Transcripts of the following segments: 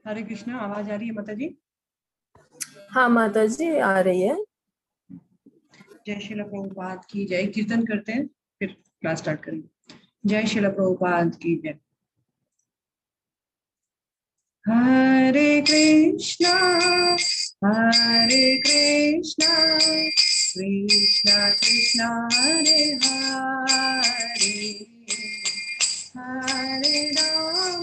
हरे कृष्णा, आवाज आ रही है माता जी? हाँ माता जी आ रही है। जय श्रील प्रभुपाद की जय। कीर्तन करते हैं फिर क्लास स्टार्ट करेंगे। जय श्रील प्रभुपाद की जय। हरे कृष्णा कृष्णा कृष्णा हरे हरे, हरे राम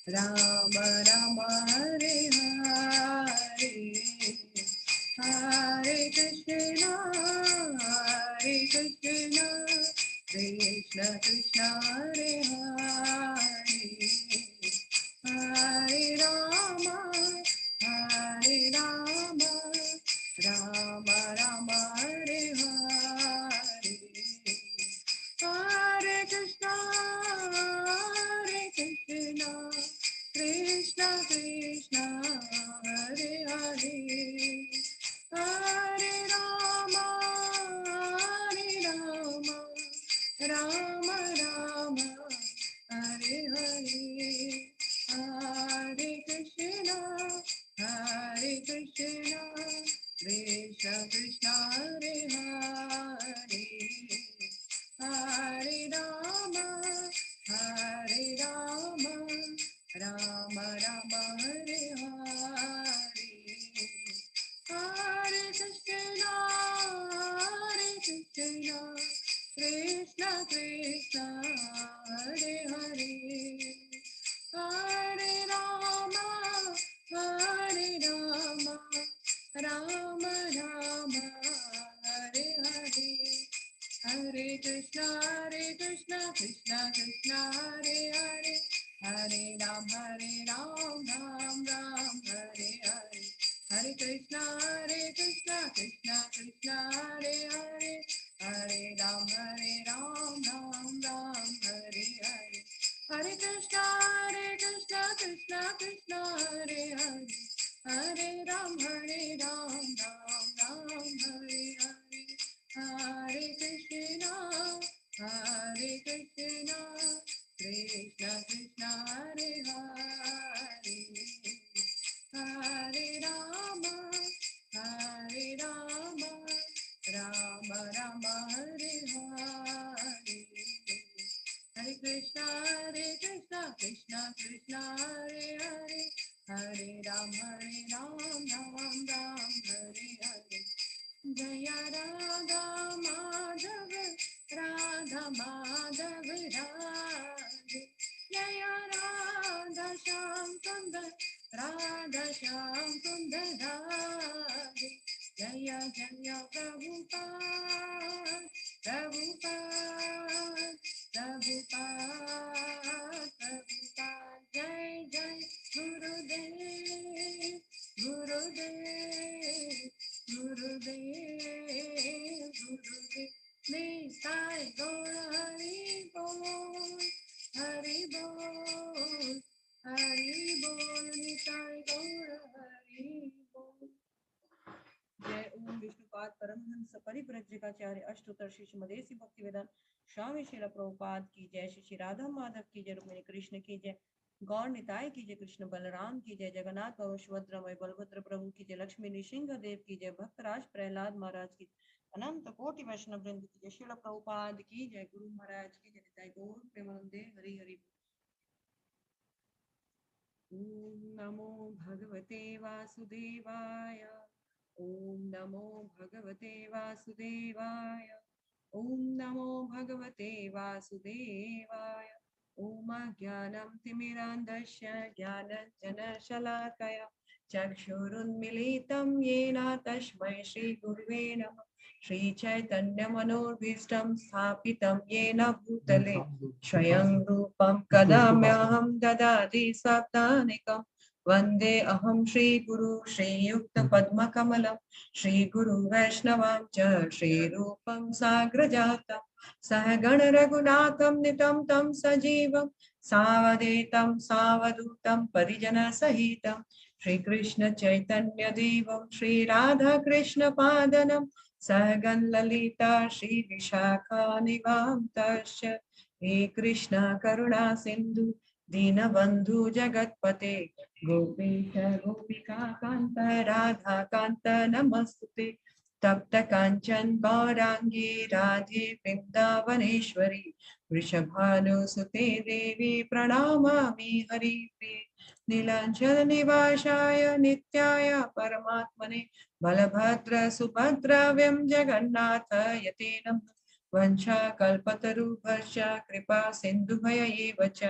राम राम हरे हरे, हरे कृष्णा कृष्ण कृष्ण हरे हरे, हरे राम राम राम हरे हरे, हरे कृष्णा कृष्ण कृष्ण हरे हरे, हरे राम राम राम हरे हरे, हरे कृष्णा कृष्ण कृष्ण हरे हरे, हरे राम राम राम हरे हरे, हरे कृष्णा कृष्ण कृष्ण हरे हरे, हरे राम राम राम हरे हरे, हरे कृष्णा कृष्ण कृष्ण हरे हरे, हरे राम राम राम हरे हरे, हरे कृष्णा कृष्ण कृष्ण हरे हरे, हरे राम राम राम हरे हरे, हरे कृष्णा कृष्ण कृष्ण हरे हरे, हरे राम राम राम हरे हरे, हरे कृष्णा कृष्ण कृष्ण हरे हरे, हरे राम राम राम हरे हरे, हरे कृष्णा कृष्ण कृष्ण हरे हरे, हरे राम राम हरे हरे, जय राधा माधव राधे, जय राधा श्याम सुंदर राधे, जय जय प्रभुपाद जय जय गुरुदेव निताय गौर हरि बोल निताय गौर हरि बोल। जय ओम विष्णुपाद परमहंस परिव्रजकाचार्य अष्टोत्तर श्रीमदेसी भक्तिवेदांत स्वामी श्रील प्रभुपाद की जय, श्री राधा माधव की जय, रुक्मिणी कृष्ण की जय, गौर निताय की जय, कृष्ण बलराम की जय, जगन्नाथ बाबा सुभद्रा मय बलभद्र प्रभु की जय, लक्ष्मी नृसिंह देव की जय, भक्तराज प्रहलाद महाराज की, अनंत कोटि वैष्णव वृंद की जय, श्रील प्रभुपाद की जय, गुरु महाराज की जय, निताय गौर प्रेमानंदे हरि हरि। ओम नमो भगवते वासुदेवाय, ओम नमो भगवते वासुदेवाय, ओम नमो भगवते वासुदेवाय, ओम ज्ञानं तिमिरान्धस्य ज्ञानञ्जनशलाकया चक्षुरुन्मीलितं येन तस्मै श्रीगुरुवे नमः। श्रीचैतन्यमनोभीष्टं स्थापितं येन भूतले स्वयं रूपं कदा मह्यं ददाति साप्ताहिकं। वन्दे अहं श्रीगुरु श्रीयुक्तपद्मकमलं श्रीगुरु वैष्णवां च श्रीरूपं साग्रजातं सहगण रघुनाथं नितं तं सजीवं सावधूतं सावधूतं परिजनसहितं श्रीकृष्ण चैतन्य देवं श्री राधा कृष्ण पादनं सहगण ललिता श्री विशाखानिवासश्च हे कृष्ण करुणा सिंधु दीनबंधु जगतपते गोपेश गोपिका कांत राधा कांत नमस्तुते तप्त कांचन गौरांगी राधे वृंदावनेश्वरी वृषभानुसुते देवी प्रणमामि हरिप्रिये नीलांचल निवासाय नित्याय परमात्मने बलभद्र सुभद्राव्यं जगन्नाथ यते नमः वंशाकल्पतरुभ्यश्च कृपा सिन्धुभय एव च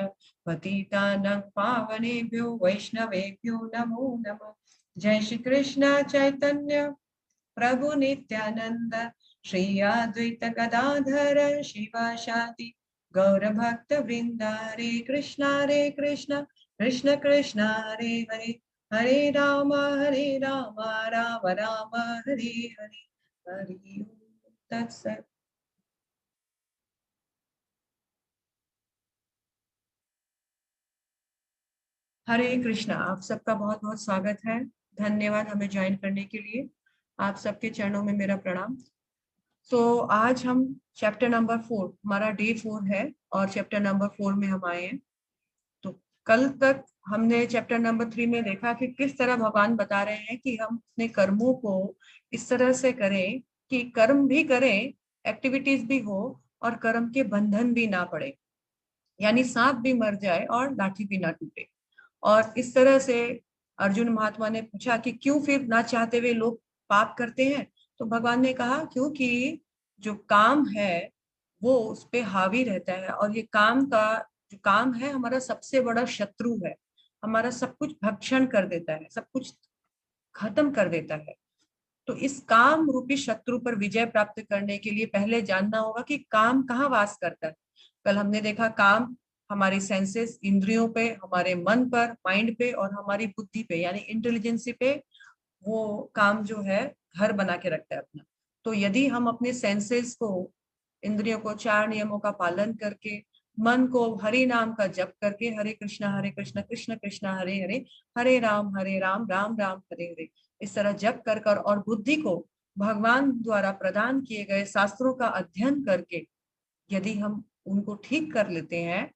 पतितानां पावनेभ्यो वैष्णवेभ्यो नमो नमः। जय श्री कृष्ण चैतन्य प्रभु नित्यानंद श्री अद्वैत गदाधर शिवासादि गौर भक्त वृंदा हरे कृष्ण कृष्ण कृष्ण हरे हरे हरे राम राम राम हरे हरे हरि ओम तत्सत। हरे कृष्णा, आप सबका बहुत बहुत स्वागत है। धन्यवाद हमें ज्वाइन करने के लिए। आप सबके चरणों में मेरा प्रणाम। तो आज हम चैप्टर नंबर 4, हमारा डे 4 है और चैप्टर नंबर 4 में हम आए हैं। तो कल तक हमने चैप्टर नंबर 3 में देखा कि किस तरह भगवान बता रहे हैं कि हम अपने कर्मों को इस तरह से करें कि कर्म भी करें, एक्टिविटीज भी हो और कर्म के बंधन भी ना पड़े, यानी सांप भी मर जाए और लाठी भी ना टूटे। और इस तरह से अर्जुन महात्मा ने पूछा कि क्यों फिर ना चाहते हुए लोग पाप करते हैं। तो भगवान ने कहा क्योंकि जो काम है वो उस पे हावी रहता है और ये काम का जो काम है हमारा सबसे बड़ा शत्रु है। हमारा सब कुछ भक्षण कर देता है, सब कुछ खत्म कर देता है। तो इस काम रूपी शत्रु पर विजय प्राप्त करने के लिए पहले जानना होगा कि काम कहाँ वास करता है। कल हमने देखा काम हमारी सेंसेस, इंद्रियों पे, हमारे मन पर, माइंड पे और हमारी बुद्धि पे यानी इंटेलिजेंसी पे वो काम जो है घर बना के रखता है अपना। तो यदि हम अपने सेंसेस को, इंद्रियों को 4 नियमों का पालन करके, मन को हरि नाम का जप करके, हरे कृष्ण कृष्ण कृष्ण हरे हरे, हरे राम राम राम हरे हरे, इस तरह जप कर कर और बुद्धि को भगवान द्वारा प्रदान किए गए शास्त्रों का अध्ययन करके यदि हम उनको ठीक कर लेते हैं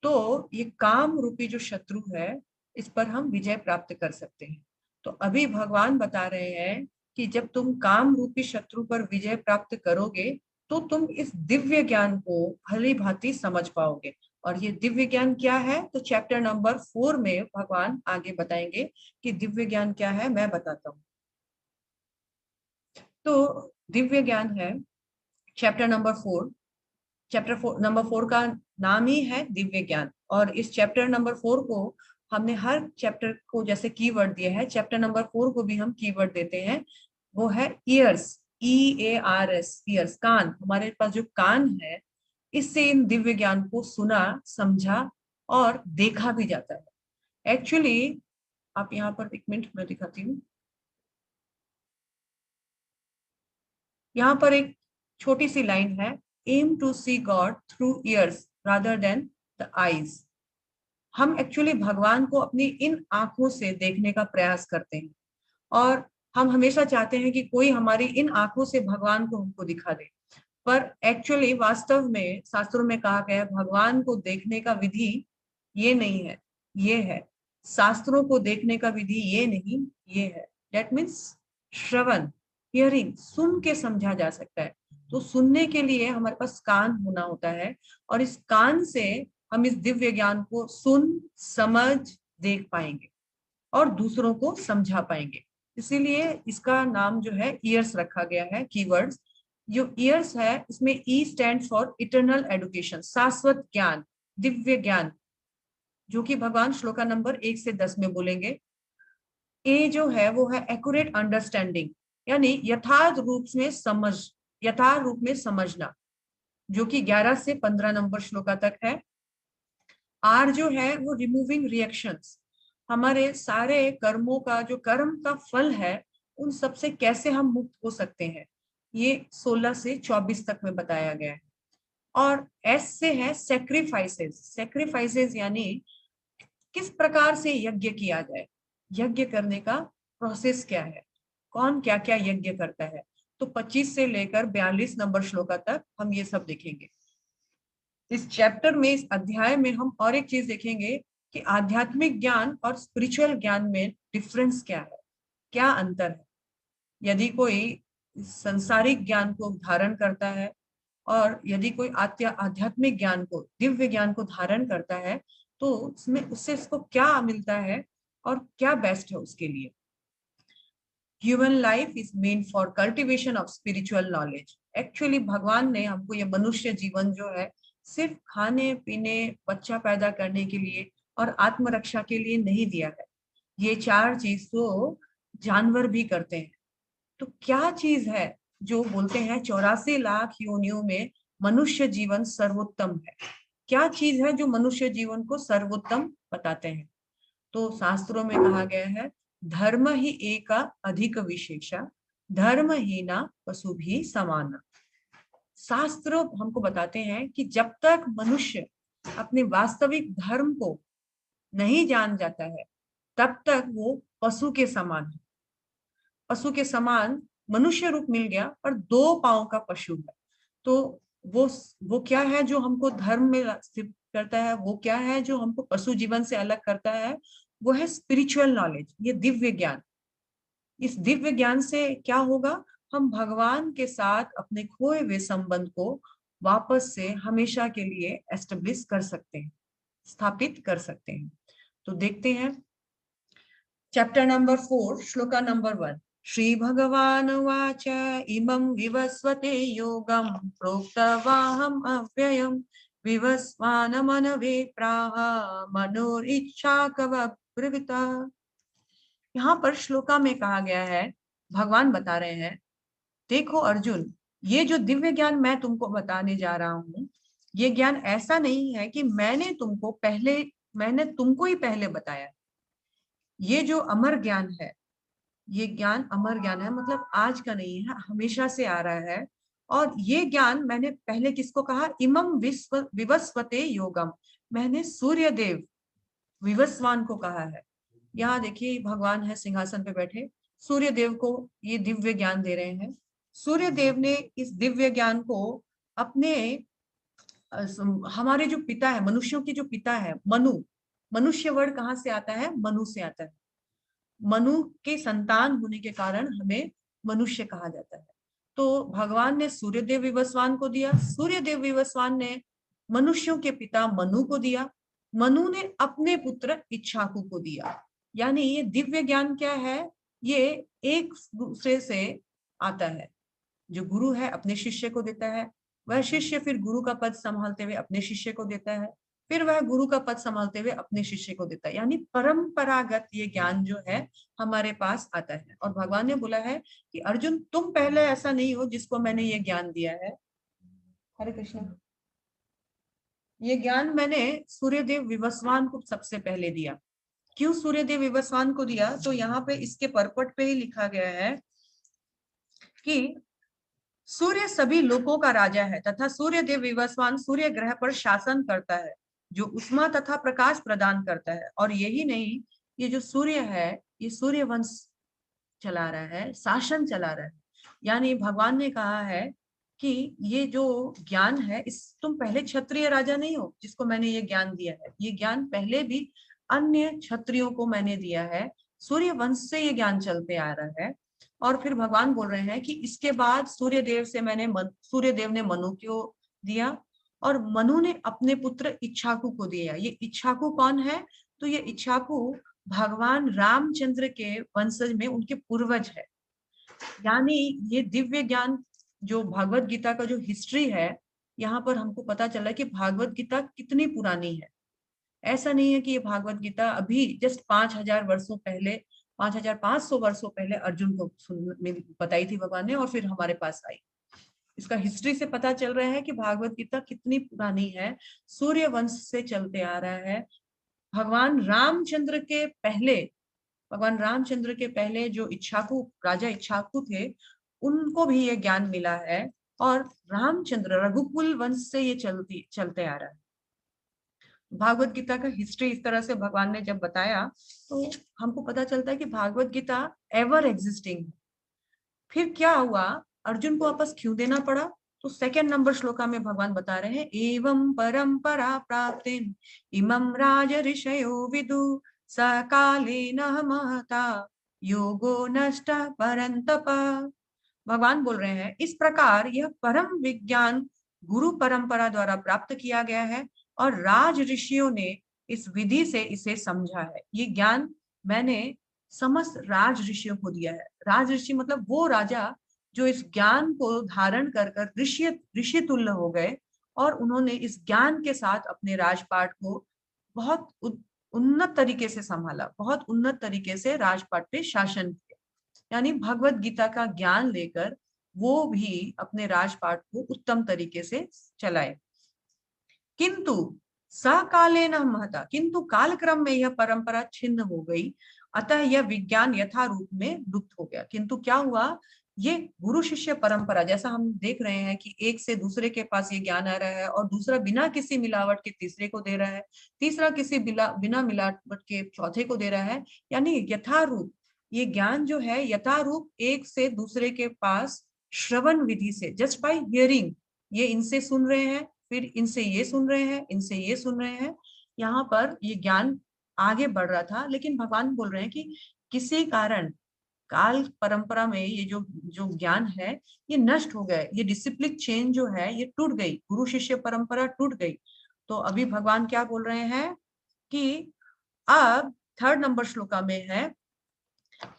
तो ये काम रूपी जो शत्रु है इस पर हम विजय प्राप्त कर सकते हैं। तो अभी भगवान बता रहे हैं कि जब तुम काम रूपी शत्रु पर विजय प्राप्त करोगे तो तुम इस दिव्य ज्ञान को भली भांति समझ पाओगे। और ये दिव्य ज्ञान क्या है तो चैप्टर नंबर 4 में भगवान आगे बताएंगे कि दिव्य ज्ञान क्या है, मैं बताता हूँ। तो दिव्य ज्ञान है चैप्टर नंबर 4। नंबर 4 का नाम ही है दिव्य ज्ञान। और इस चैप्टर नंबर 4 को हमने हर चैप्टर को जैसे कीवर्ड दिया है, चैप्टर नंबर 4 को भी हम कीवर्ड देते हैं। वो है ईयर्स, EARS, ईयर्स, कान। हमारे पास जो कान है इससे इन दिव्य ज्ञान को सुना, समझा और देखा भी जाता है। एक्चुअली आप यहाँ पर एक मिनट में दिखाती हूँ। यहाँ पर एक छोटी सी लाइन है, aim to see God through ears rather than the eyes. हम एक्चुअली भगवान को अपनी इन आंखों से देखने का प्रयास करते हैं और हम हमेशा चाहते हैं कि कोई हमारी इन आंखों से भगवान को हमको दिखा दे। पर एक्चुअली वास्तव में शास्त्रों में कहा गया है भगवान को देखने का विधि ये नहीं है, ये है। शास्त्रों को देखने का विधि ये नहीं, ये है। दैट मीन्स श्रवण, हियरिंग, सुन के समझा जा सकता है। तो सुनने के लिए हमारे पास कान होना होता है और इस कान से हम इस दिव्य ज्ञान को सुन, समझ, देख पाएंगे और दूसरों को समझा पाएंगे। इसीलिए इसका नाम जो है ईयर्स रखा गया है, कीवर्ड्स। जो ईयर्स है इसमें E stand for eternal education, शाश्वत ज्ञान, दिव्य ज्ञान, जो कि भगवान श्लोका नंबर 1 से 10 में बोलेंगे। ए जो है वो है एक्यूरेट अंडरस्टैंडिंग, यानी यथार्थ रूप में समझना, जो कि 11 से 15 नंबर श्लोका तक है। आर जो है वो रिमूविंग रिएक्शंस, हमारे सारे कर्मों का जो कर्म का फल है उन सब से कैसे हम मुक्त हो सकते हैं, ये 16 से 24 तक में बताया गया है। और एस से है सेक्रीफाइसेस। सेक्रीफाइसेस यानी किस प्रकार से यज्ञ किया जाए, यज्ञ करने का प्रोसेस क्या है, कौन क्या क्या यज्ञ करता है। तो 25 से लेकर 42 नंबर श्लोका तक हम ये सब देखेंगे। इस चैप्टर में, इस अध्याय में हम और एक चीज देखेंगे कि आध्यात्मिक ज्ञान और स्पिरिचुअल ज्ञान में डिफरेंस क्या है, क्या अंतर है। यदि कोई संसारिक ज्ञान को धारण करता है और यदि कोई आध्यात्मिक ज्ञान को, दिव्य ज्ञान को धारण करता है, तो उसमें उससे इसको क्या मिलता है और क्या बेस्ट है उसके लिए। Human life is main for cultivation of spiritual knowledge. Actually भगवान ने हमको ये मनुष्य जीवन जो है सिर्फ खाने पीने, बच्चा पैदा करने के लिए और आत्मरक्षा के लिए नहीं दिया है। ये चार चीज तो जानवर भी करते हैं। तो क्या चीज है जो बोलते हैं 84 लाख योनियों में मनुष्य जीवन सर्वोत्तम है? क्या चीज है जो मनुष्य जीवन को सर्वोत्तम बताते हैं? तो शास्त्रों में कहा गया है, धर्म ही एका अधिक विशेषा, धर्महीना पशु भी समाना। शास्त्र हमको बताते हैं कि जब तक मनुष्य अपने वास्तविक धर्म को नहीं जान जाता है, तब तक वो पशु के समान है। पशु के समान मनुष्य रूप मिल गया पर 2 पांव का पशु है। तो वो क्या है जो हमको धर्म में स्थित करता है, वो क्या है जो हमको पशु जीवन से अलग करता है? वो है स्पिरिचुअल नॉलेज, ये दिव्य ज्ञान। इस दिव्य ज्ञान से क्या होगा? हम भगवान के साथ अपने खोए हुए संबंध को वापस से हमेशा के लिए एस्टेब्लिश कर सकते हैं, स्थापित कर सकते हैं। तो देखते हैं chapter number 4 shloka number 1। Shri भगवान वाच इमं विवस्वते योगं प्रोक्तवाहम् अव्ययम् विवस्वानमनवे प्राह मनोरिच्छा कवब्रवीता। यहाँ पर श्लोका में कहा गया है, भगवान बता रहे हैं, देखो अर्जुन, ये जो दिव्य ज्ञान मैं तुमको बताने जा रहा हूँ, ये ज्ञान ऐसा नहीं है कि मैंने तुमको ही पहले बताया। ये जो अमर ज्ञान है, ये ज्ञान अमर ज्ञान है, मतलब आज का नहीं है, हमेशा से आ रहा है। और ये ज्ञान मैंने पहले किसको कहा? इमं विवस्वते योगम, मैंने सूर्य देव विवस्वान को कहा है। यहाँ देखिए भगवान है सिंहासन पे बैठे, सूर्य देव को ये दिव्य ज्ञान दे रहे हैं। सूर्य देव ने इस दिव्य ज्ञान को अपने हमारे जो पिता है, मनुष्यों की जो पिता है, मनुष्य वर्ड कहाँ से आता है? मनु से आता है। मनु के संतान होने के कारण हमें मनुष्य कहा जाता है। तो भगवान ने सूर्यदेव विवस्वान को दिया, सूर्यदेव विवस्वान ने मनुष्यों के पिता मनु को दिया, मनु ने अपने पुत्र इच्छाकु को दिया। यानी ये दिव्य ज्ञान क्या है? ये एक दूसरे से आता है। जो गुरु है अपने शिष्य को देता है, वह शिष्य फिर गुरु का पद संभालते हुए अपने शिष्य को देता है, फिर वह गुरु का पद संभालते हुए अपने शिष्य को देता है। यानी परंपरागत ये ज्ञान जो है हमारे पास आता है। और भगवान ने बोला है कि अर्जुन, तुम पहले ऐसा नहीं हो जिसको मैंने ये ज्ञान दिया है। हरे कृष्ण। ये ज्ञान मैंने सूर्यदेव विवस्वान को सबसे पहले दिया। क्यों सूर्यदेव विवस्वान को दिया? तो यहाँ पे इसके परपट पे ही लिखा गया है कि सूर्य सभी लोकों का राजा है तथा सूर्य देव विवस्वान सूर्य ग्रह पर शासन करता है, जो उष्मा तथा प्रकाश प्रदान करता है। और यही नहीं, ये जो सूर्य है ये सूर्य वंश चला रहा है, शासन चला रहा है। यानी भगवान ने कहा है कि ये जो ज्ञान है, इस तुम पहले क्षत्रिय राजा नहीं हो जिसको मैंने ये ज्ञान दिया है, ये ज्ञान पहले भी अन्य क्षत्रियों को मैंने दिया है। सूर्य वंश से ये ज्ञान चलते आ रहा है। और फिर भगवान बोल रहे हैं कि इसके बाद सूर्यदेव ने मनु को दिया और मनु ने अपने पुत्र इच्छाकु को दिया। ये इच्छाकु कौन है? तो ये इच्छाकु भगवान रामचंद्र के वंशज में उनके पूर्वज है। यानी ये दिव्य ज्ञान जो भागवत गीता का जो हिस्ट्री है, यहाँ पर हमको पता चला कि भागवत गीता कितनी पुरानी है। ऐसा नहीं है कि ये भागवत गीता अभी जस्ट 5000 वर्षों पहले 5500 वर्षों पहले अर्जुन को बताई थी भगवान ने, और फिर हमारे पास आई। इसका हिस्ट्री से पता चल रहा है कि भागवत गीता कितनी पुरानी है, सूर्य वंश से चलते आ रहा है। भगवान रामचंद्र के पहले जो इक्ष्वाकु राजा इक्ष्वाकु थे, उनको भी ये ज्ञान मिला है, और रामचंद्र रघुकुल वंश से ये चलते आ रहा है। भागवत गीता का हिस्ट्री इस तरह से भगवान ने जब बताया तो हमको पता चलता है कि भागवत गीता एवर एग्जिस्टिंग। फिर क्या हुआ, अर्जुन को वापस क्यों देना पड़ा? तो सेकंड नंबर श्लोका में भगवान बता रहे हैं, एवं परंपरा प्राप्तिम इमं राज ऋषयो विदु सकालेन महता योगो नष्ट परंतप। भगवान बोल रहे हैं, इस प्रकार यह परम विज्ञान गुरु परंपरा द्वारा प्राप्त किया गया है, और राज ऋषियों ने इस विधि से इसे समझा है। ये ज्ञान मैंने समस्त राज ऋषियों को दिया है। राज ऋषि मतलब वो राजा जो इस ज्ञान को धारण कर कर ऋषि तुल्य हो गए, और उन्होंने इस ज्ञान के साथ अपने राजपाट को बहुत उन्नत तरीके से संभाला, बहुत उन्नत तरीके से राजपाट पे शासन किया। यानी भगवत गीता का ज्ञान लेकर वो भी अपने राजपाट को उत्तम तरीके से चलाए। किंतु सकालेन महता, किंतु कालक्रम में यह परंपरा छिन्न हो गई, अतः यह विज्ञान यथारूप में लुप्त हो गया। किंतु क्या हुआ, ये गुरु शिष्य परंपरा, जैसा हम देख रहे हैं कि एक से दूसरे के पास ये ज्ञान आ रहा है, और दूसरा बिना किसी मिलावट के तीसरे को दे रहा है, तीसरा किसी बिना मिलावट के चौथे को दे रहा है। यानी यथारूप ये ज्ञान जो है, यथारूप एक से दूसरे के पास श्रवण विधि से, जस्ट बाय हियरिंग, ये इनसे सुन रहे हैं, फिर इनसे ये सुन रहे हैं, इनसे ये सुन रहे हैं, यहाँ पर ये ज्ञान आगे बढ़ रहा था। लेकिन भगवान बोल रहे हैं कि किसी कारण काल परंपरा में ये जो जो ज्ञान है ये नष्ट हो गया, ये डिसिप्लिन चेन जो है ये टूट गई, गुरु शिष्य परंपरा टूट गई। तो अभी भगवान क्या बोल रहे हैं कि अब थर्ड नंबर श्लोका में है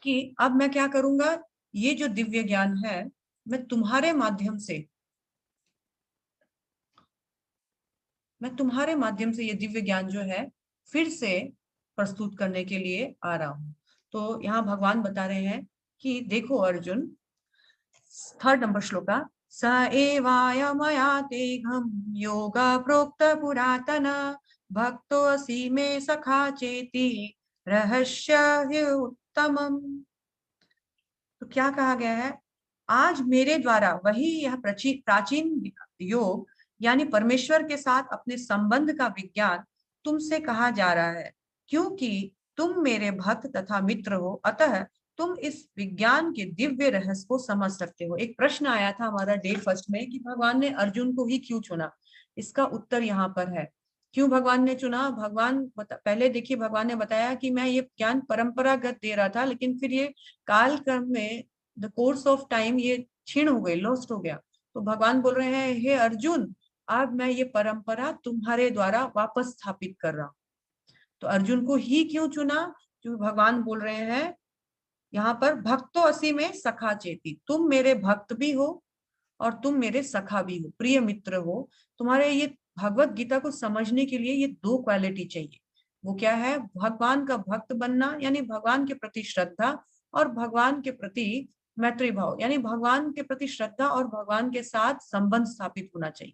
कि अब मैं क्या करूंगा, ये जो दिव्य ज्ञान है मैं तुम्हारे माध्यम से ये दिव्य ज्ञान जो है फिर से प्रस्तुत करने के लिए आ रहा हूं। तो यहाँ भगवान बता रहे हैं कि देखो अर्जुन, थर्ड नंबर श्लोका, स एवाय मया तेघम योगा प्रोक्त पुरातन भक्तोऽसि मे सखा चेति रहस्य उत्तमम। तो क्या कहा गया है, आज मेरे द्वारा वही यह प्राचीन योग यानी परमेश्वर के साथ अपने संबंध का विज्ञान तुमसे कहा जा रहा है, क्योंकि तुम मेरे भक्त तथा मित्र हो, अतः तुम इस विज्ञान के दिव्य रहस्य को समझ सकते हो। एक प्रश्न आया था हमारा डे फर्स्ट में कि भगवान ने अर्जुन को ही क्यों चुना। इसका उत्तर यहाँ पर है, क्यों भगवान ने चुना। पहले देखिए, भगवान ने बताया कि मैं ये ज्ञान परंपरागत दे रहा था, लेकिन फिर ये काल क्रम में द कोर्स ऑफ टाइम ये क्षीण हो गई, लॉस्ट हो गया। तो भगवान बोल रहे हैं, हे अर्जुन, अब मैं ये परंपरा तुम्हारे द्वारा वापस स्थापित कर रहा हूं। तो अर्जुन को ही क्यों चुना, क्योंकि भगवान बोल रहे हैं यहाँ पर, भक्तो असी में सखा चेती, तुम मेरे भक्त भी हो और तुम मेरे सखा भी हो, प्रिय मित्र हो। तुम्हारे ये भगवत गीता को समझने के लिए ये दो क्वालिटी चाहिए। वो क्या है, भगवान का भक्त बनना यानी भगवान के प्रति श्रद्धा, और भगवान के प्रति मैत्री भाव यानी भगवान के प्रति श्रद्धा और भगवान के साथ संबंध स्थापित होना चाहिए।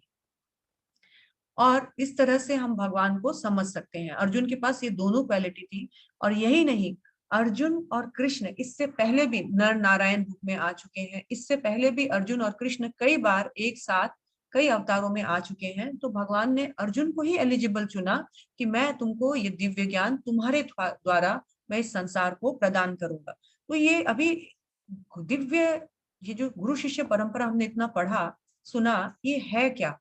और इस तरह से हम भगवान को समझ सकते हैं। अर्जुन के पास ये दोनों क्वालिटी थी। और यही नहीं, अर्जुन और कृष्ण इससे पहले भी नर नारायण रूप में आ चुके हैं। इससे पहले भी अर्जुन और कृष्ण कई बार एक साथ कई अवतारों में आ चुके हैं। तो भगवान ने अर्जुन को ही एलिजिबल चुना कि मैं तुमको ये दिव्य ज्ञान तुम्हारे द्वारा मैं इस संसार को प्रदान करूंगा। तो ये अभी दिव्य, ये जो गुरु शिष्य परंपरा हमने इतना पढ़ा सुना, ये है क्या।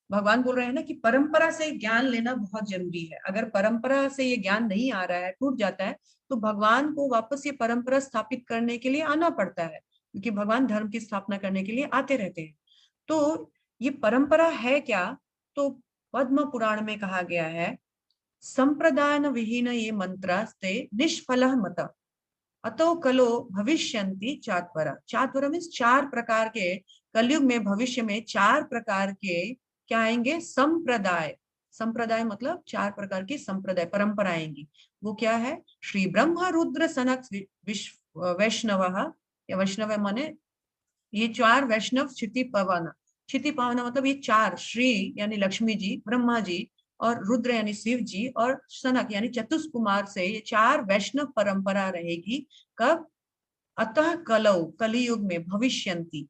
भगवान बोल रहे हैं ना कि परंपरा से ज्ञान लेना बहुत जरूरी है। अगर परंपरा से ये ज्ञान नहीं आ रहा है, टूट जाता है, तो भगवान को वापस ये परंपरा स्थापित करने के लिए आना पड़ता है, क्योंकि भगवान धर्म की स्थापना करने के लिए आते रहते हैं। तो ये परंपरा है क्या, तो पद्म पुराण में कहा गया है, संप्रदान विहीन ये मंत्रास्ते निष्फलः मत अतो कलो भविष्यन्ति चात्वरा। चात्वरा मीन्स चार प्रकार के, कलयुग में भविष्य में चार प्रकार के क्या आएंगे, संप्रदाय। संप्रदाय मतलब 4 प्रकार की संप्रदाय परंपरा आएंगी। वो क्या है? श्री ब्रह्म रुद्र सनक वैष्णव, या वैष्णव माने ये 4 वैष्णव क्षिति पवन। क्षिति पवन मतलब ये 4 श्री यानी लक्ष्मी जी, ब्रह्मा जी और रुद्र यानी शिव जी और सनक यानी चतुष्कुमार से ये 4 वैष्णव परंपरा रहेगी। कब? अतः कलौ कलियुग में भविष्यंती।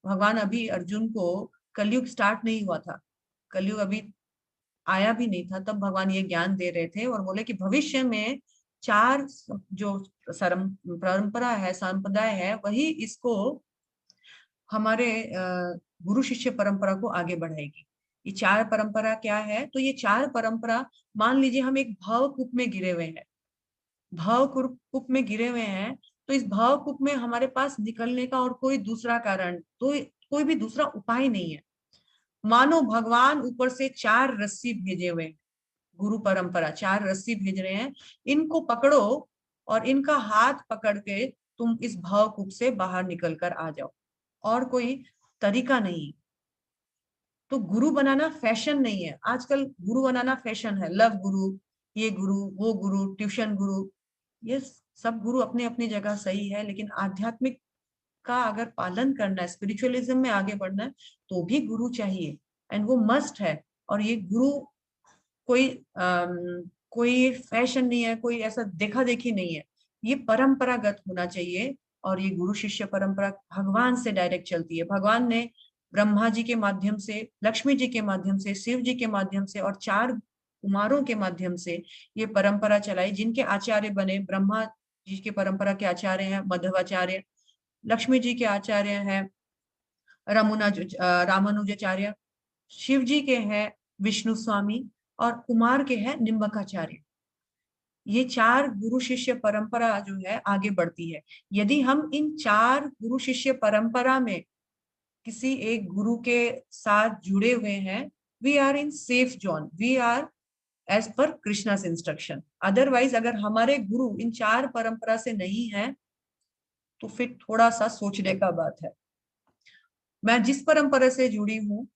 भगवान अभी अर्जुन को कलयुग स्टार्ट नहीं हुआ था, कलयुग अभी आया भी नहीं था, तब भगवान ये ज्ञान दे रहे थे और बोले कि भविष्य में 4 जो परंपरा है, संप्रदाय है, वही इसको हमारे गुरु शिष्य परंपरा को आगे बढ़ाएगी। ये 4 परंपरा क्या है? तो ये 4 परंपरा, मान लीजिए हम एक भाव कूप में गिरे हुए हैं, भाव कूप में गिरे हुए हैं, तो इस भाव कूप में हमारे पास निकलने का और कोई दूसरा कारण, तो कोई भी दूसरा उपाय नहीं है। मानो भगवान ऊपर से 4 रस्सी भेजे हुए हैं, गुरु परंपरा 4 रस्सी भेज रहे हैं, इनको पकड़ो और इनका हाथ पकड़ के तुम इस भाव कूप से बाहर निकल कर आ जाओ, और कोई तरीका नहीं। तो गुरु बनाना फैशन नहीं है, आजकल गुरु बनाना फैशन है। लव गुरु, ये गुरु, वो गुरु, ट्यूशन गुरु, ये सब गुरु अपने अपनी जगह सही है, लेकिन आध्यात्मिक का अगर पालन करना है, स्पिरिचुअलिज्म में आगे बढ़ना है, तो भी गुरु चाहिए, एंड वो मस्ट है। और ये गुरु कोई कोई फैशन नहीं है, कोई ऐसा देखा देखी नहीं है, ये परंपरागत होना चाहिए। और ये गुरु शिष्य परंपरा भगवान से डायरेक्ट चलती है। भगवान ने ब्रह्मा जी के माध्यम से, लक्ष्मी जी के माध्यम से, शिव जी के माध्यम से और 4 कुमारों के माध्यम से ये परंपरा चलाई, जिनके आचार्य बने ब्रह्मा जी के परंपरा के आचार्य हैं मध्वाचार्य, लक्ष्मी जी के आचार्य हैं रामानुजाचार्य, शिव जी के हैं विष्णु स्वामी और कुमार के हैं निम्बकाचार्य। ये 4 गुरु शिष्य परंपरा जो है आगे बढ़ती है। यदि हम इन 4 गुरु शिष्य परंपरा में किसी एक गुरु के साथ जुड़े हुए हैं, we are in safe zone, we are as per Krishna's instruction. Otherwise अगर हमारे गुरु इन 4 परंपरा से नहीं है, तो फिर थोड़ा सा सोचने का बात है। मैं जिस परंपरा से जुड़ी हूँ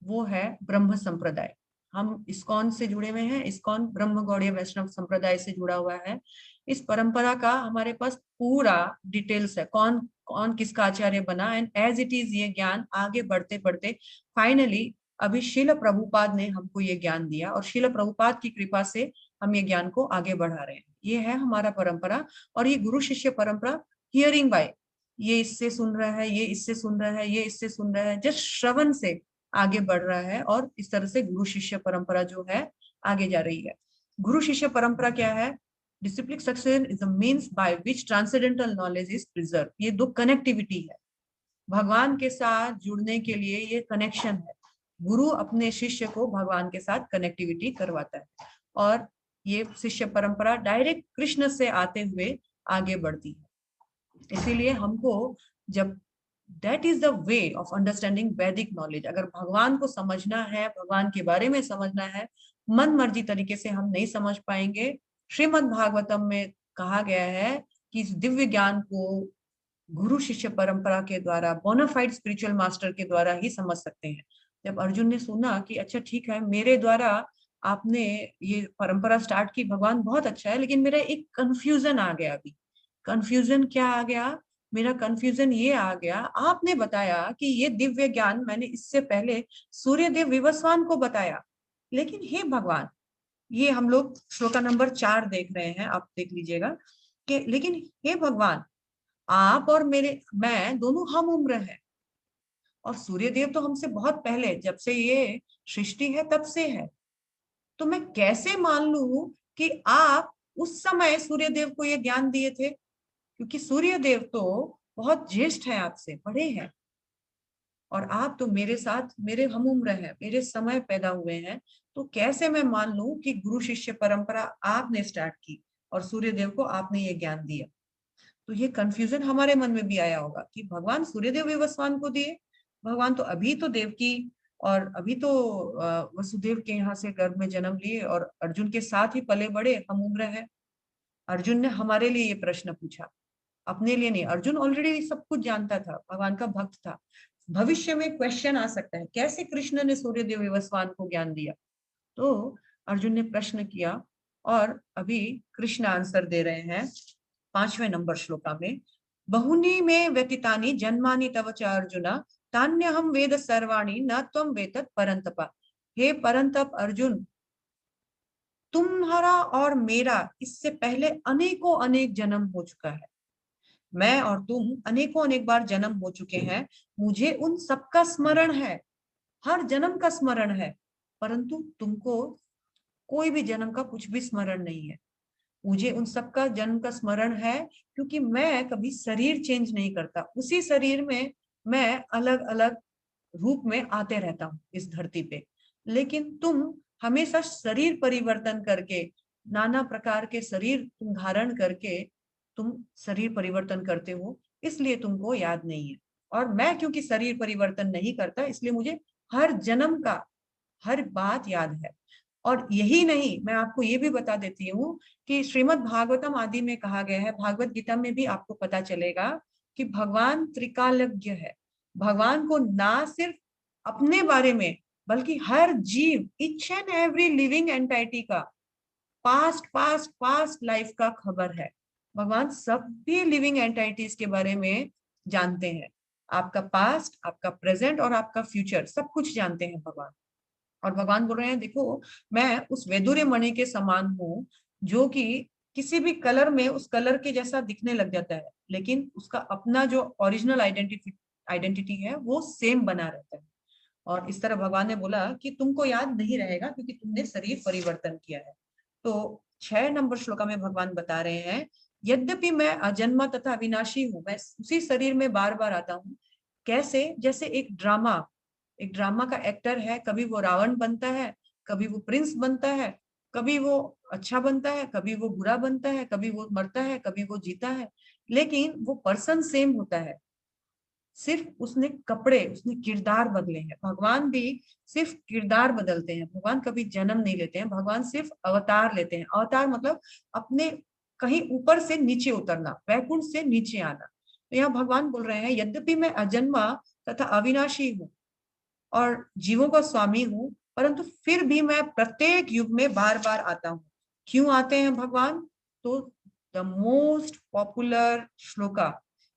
वो है ब्रह्म संप्रदाय। हम इस्कॉन से जुड़े हुए हैं, इस्कॉन ब्रह्म गौड़ीय वैष्णव संप्रदाय से जुड़ा हुआ है। इस परंपरा का हमारे पास पूरा डिटेल्स है, कौन कौन किसका आचार्य बना, एंड एज इट इज ये ज्ञान आगे बढ़ते बढ़ते फाइनली अभी शिल प्रभुपाद ने हमको ये ज्ञान दिया, और शिल प्रभुपाद की कृपा से हम ये ज्ञान को आगे बढ़ा रहे हैं। ये है हमारा परंपरा। और ये गुरु शिष्य परंपरा हियरिंग बाय, ये इससे सुन रहा है, ये इससे सुन रहा है, ये इससे सुन रहा है, जस्ट श्रवण से आगे बढ़ रहा है, और इस तरह से गुरु शिष्य परंपरा जो है आगे जा रही है। गुरु शिष्य परंपरा क्या है? Discipline success is the means by which transcendental knowledge is preserve. ये 2 कनेक्टिविटी है, भगवान के साथ जुड़ने के लिए ये कनेक्शन है। गुरु अपने शिष्य को भगवान के साथ कनेक्टिविटी करवाता है, और ये शिष्य परंपरा डायरेक्ट कृष्ण से आते हुए आगे बढ़ती है। इसीलिए हमको जब that is the way of understanding वैदिक नॉलेज, अगर भगवान को समझना है, भगवान के बारे में समझना है, मन मर्जी तरीके से हम नहीं समझ पाएंगे। श्रीमद् भागवतम में कहा गया है कि इस दिव्य ज्ञान को गुरु शिष्य परंपरा के द्वारा, बोनाफाइड स्पिरिचुअल मास्टर के द्वारा ही समझ सकते हैं। जब अर्जुन ने सुना कि अच्छा ठीक है, मेरे द्वारा आपने ये परंपरा स्टार्ट की, भगवान बहुत अच्छा है, लेकिन मेरा एक कंफ्यूजन आ गया। अभी कंफ्यूजन क्या आ गया? मेरा कंफ्यूजन ये आ गया, आपने बताया कि ये दिव्य ज्ञान मैंने इससे पहले सूर्यदेव विवस्वान को बताया, लेकिन हे भगवान, ये हम लोग श्लोका नंबर 4 देख रहे हैं, आप देख लीजिएगा कि लेकिन हे भगवान, आप और मैं दोनों हम उम्र हैं, और सूर्यदेव तो हमसे बहुत पहले, जब से ये सृष्टि है तब से है। तो मैं कैसे मान लूं कि आप उस समय सूर्यदेव को ये ज्ञान दिए थे, क्योंकि सूर्यदेव तो बहुत ज्येष्ठ है, आपसे बड़े हैं, और आप तो मेरे साथ मेरे हम उम्र हैं, मेरे समय पैदा हुए हैं। तो कैसे मैं मान लूं कि गुरु शिष्य परंपरा आपने स्टार्ट की और सूर्यदेव को आपने ये ज्ञान दिया? तो ये कंफ्यूजन हमारे मन में भी आया होगा कि भगवान सूर्यदेव विवस्वान को दिए, भगवान तो अभी तो देवकी और अभी तो वसुदेव के यहाँ से गर्भ में जन्म लिए और अर्जुन के साथ ही पले बड़े, हम उम्र है। अर्जुन ने हमारे लिए ये प्रश्न पूछा, अपने लिए नहीं। अर्जुन ऑलरेडी सब कुछ जानता था, भगवान का भक्त था। भविष्य में क्वेश्चन आ सकता है, कैसे कृष्ण ने सूर्यदेव विवस्वान को ज्ञान दिया? तो अर्जुन ने प्रश्न किया और अभी कृष्ण आंसर दे रहे हैं 5वें नंबर श्लोका में। बहुनी में व्यतीतानि जन्मानि तव च अर्जुन तान्यहम वेद सर्वाणि न त्वं वेतत् परंतप। हे परंतप अर्जुन, तुम्हारा और मेरा इससे पहले अनेकों अनेक जन्म हो चुका है। मैं और तुम अनेकों अनेक बार जन्म हो चुके हैं। मुझे उन सबका स्मरण है, हर जन्म का स्मरण है, परंतु तुमको कोई भी जन्म का कुछ भी स्मरण नहीं है। मुझे उन सबका जन्म का स्मरण है क्योंकि मैं कभी शरीर चेंज नहीं करता। उसी शरीर में मैं अलग अलग रूप में आते रहता हूँ इस धरती पे। लेकिन तुम हमेशा शरीर परिवर्तन करके, नाना प्रकार के शरीर तुम धारण करके तुम शरीर परिवर्तन करते हो, इसलिए तुमको याद नहीं है। और मैं क्योंकि शरीर परिवर्तन नहीं करता, इसलिए मुझे हर जन्म का हर बात याद है। और यही नहीं, मैं आपको ये भी बता देती हूँ कि श्रीमद् भागवतम आदि में कहा गया है, भागवत गीता में भी आपको पता चलेगा कि भगवान त्रिकालज्ञ है। भगवान को ना सिर्फ अपने बारे में बल्कि हर जीव, each and every living entity का पास्ट पास्ट पास्ट लाइफ का खबर है। भगवान सभी लिविंग एंटाइटीज के बारे में जानते हैं। आपका पास्ट, आपका प्रेजेंट और आपका फ्यूचर सब कुछ जानते हैं भगवान। और भगवान बोल रहे हैं, देखो मैं उस वैदुर्य मणि के समान हूँ जो कि किसी भी कलर में उस कलर के जैसा दिखने लग जाता है, लेकिन उसका अपना जो ओरिजिनल आइडेंटिटी है वो सेम बना रहता है। और इस तरह भगवान ने बोला कि तुमको याद नहीं रहेगा क्योंकि तुमने शरीर परिवर्तन किया है। तो 6 नंबर श्लोका में भगवान बता रहे हैं, यद्यपि मैं अजन्मा तथा अविनाशी हूँ, मैं उसी शरीर में बार बार आता हूँ। कैसे? जैसे एक ड्रामा का एक्टर है, कभी वो रावण बनता है, कभी वो प्रिंस बनता है, कभी वो अच्छा बनता है, कभी वो बुरा बनता है, कभी वो मरता है, कभी वो जीता है, लेकिन वो पर्सन सेम होता है। सिर्फ उसने कपड़े, उसने किरदार बदले हैं। भगवान भी सिर्फ किरदार बदलते हैं, भगवान कभी जन्म नहीं लेते हैं। भगवान सिर्फ अवतार लेते हैं। अवतार मतलब अपने कहीं ऊपर से नीचे उतरना, वैकुंठ से नीचे आना। तो यहाँ भगवान बोल रहे हैं, यद्यपि मैं अजन्मा तथा अविनाशी हूँ और जीवों का स्वामी हूँ, परंतु फिर भी मैं प्रत्येक युग में बार बार आता हूँ। क्यों आते हैं भगवान? तो द मोस्ट पॉपुलर श्लोका,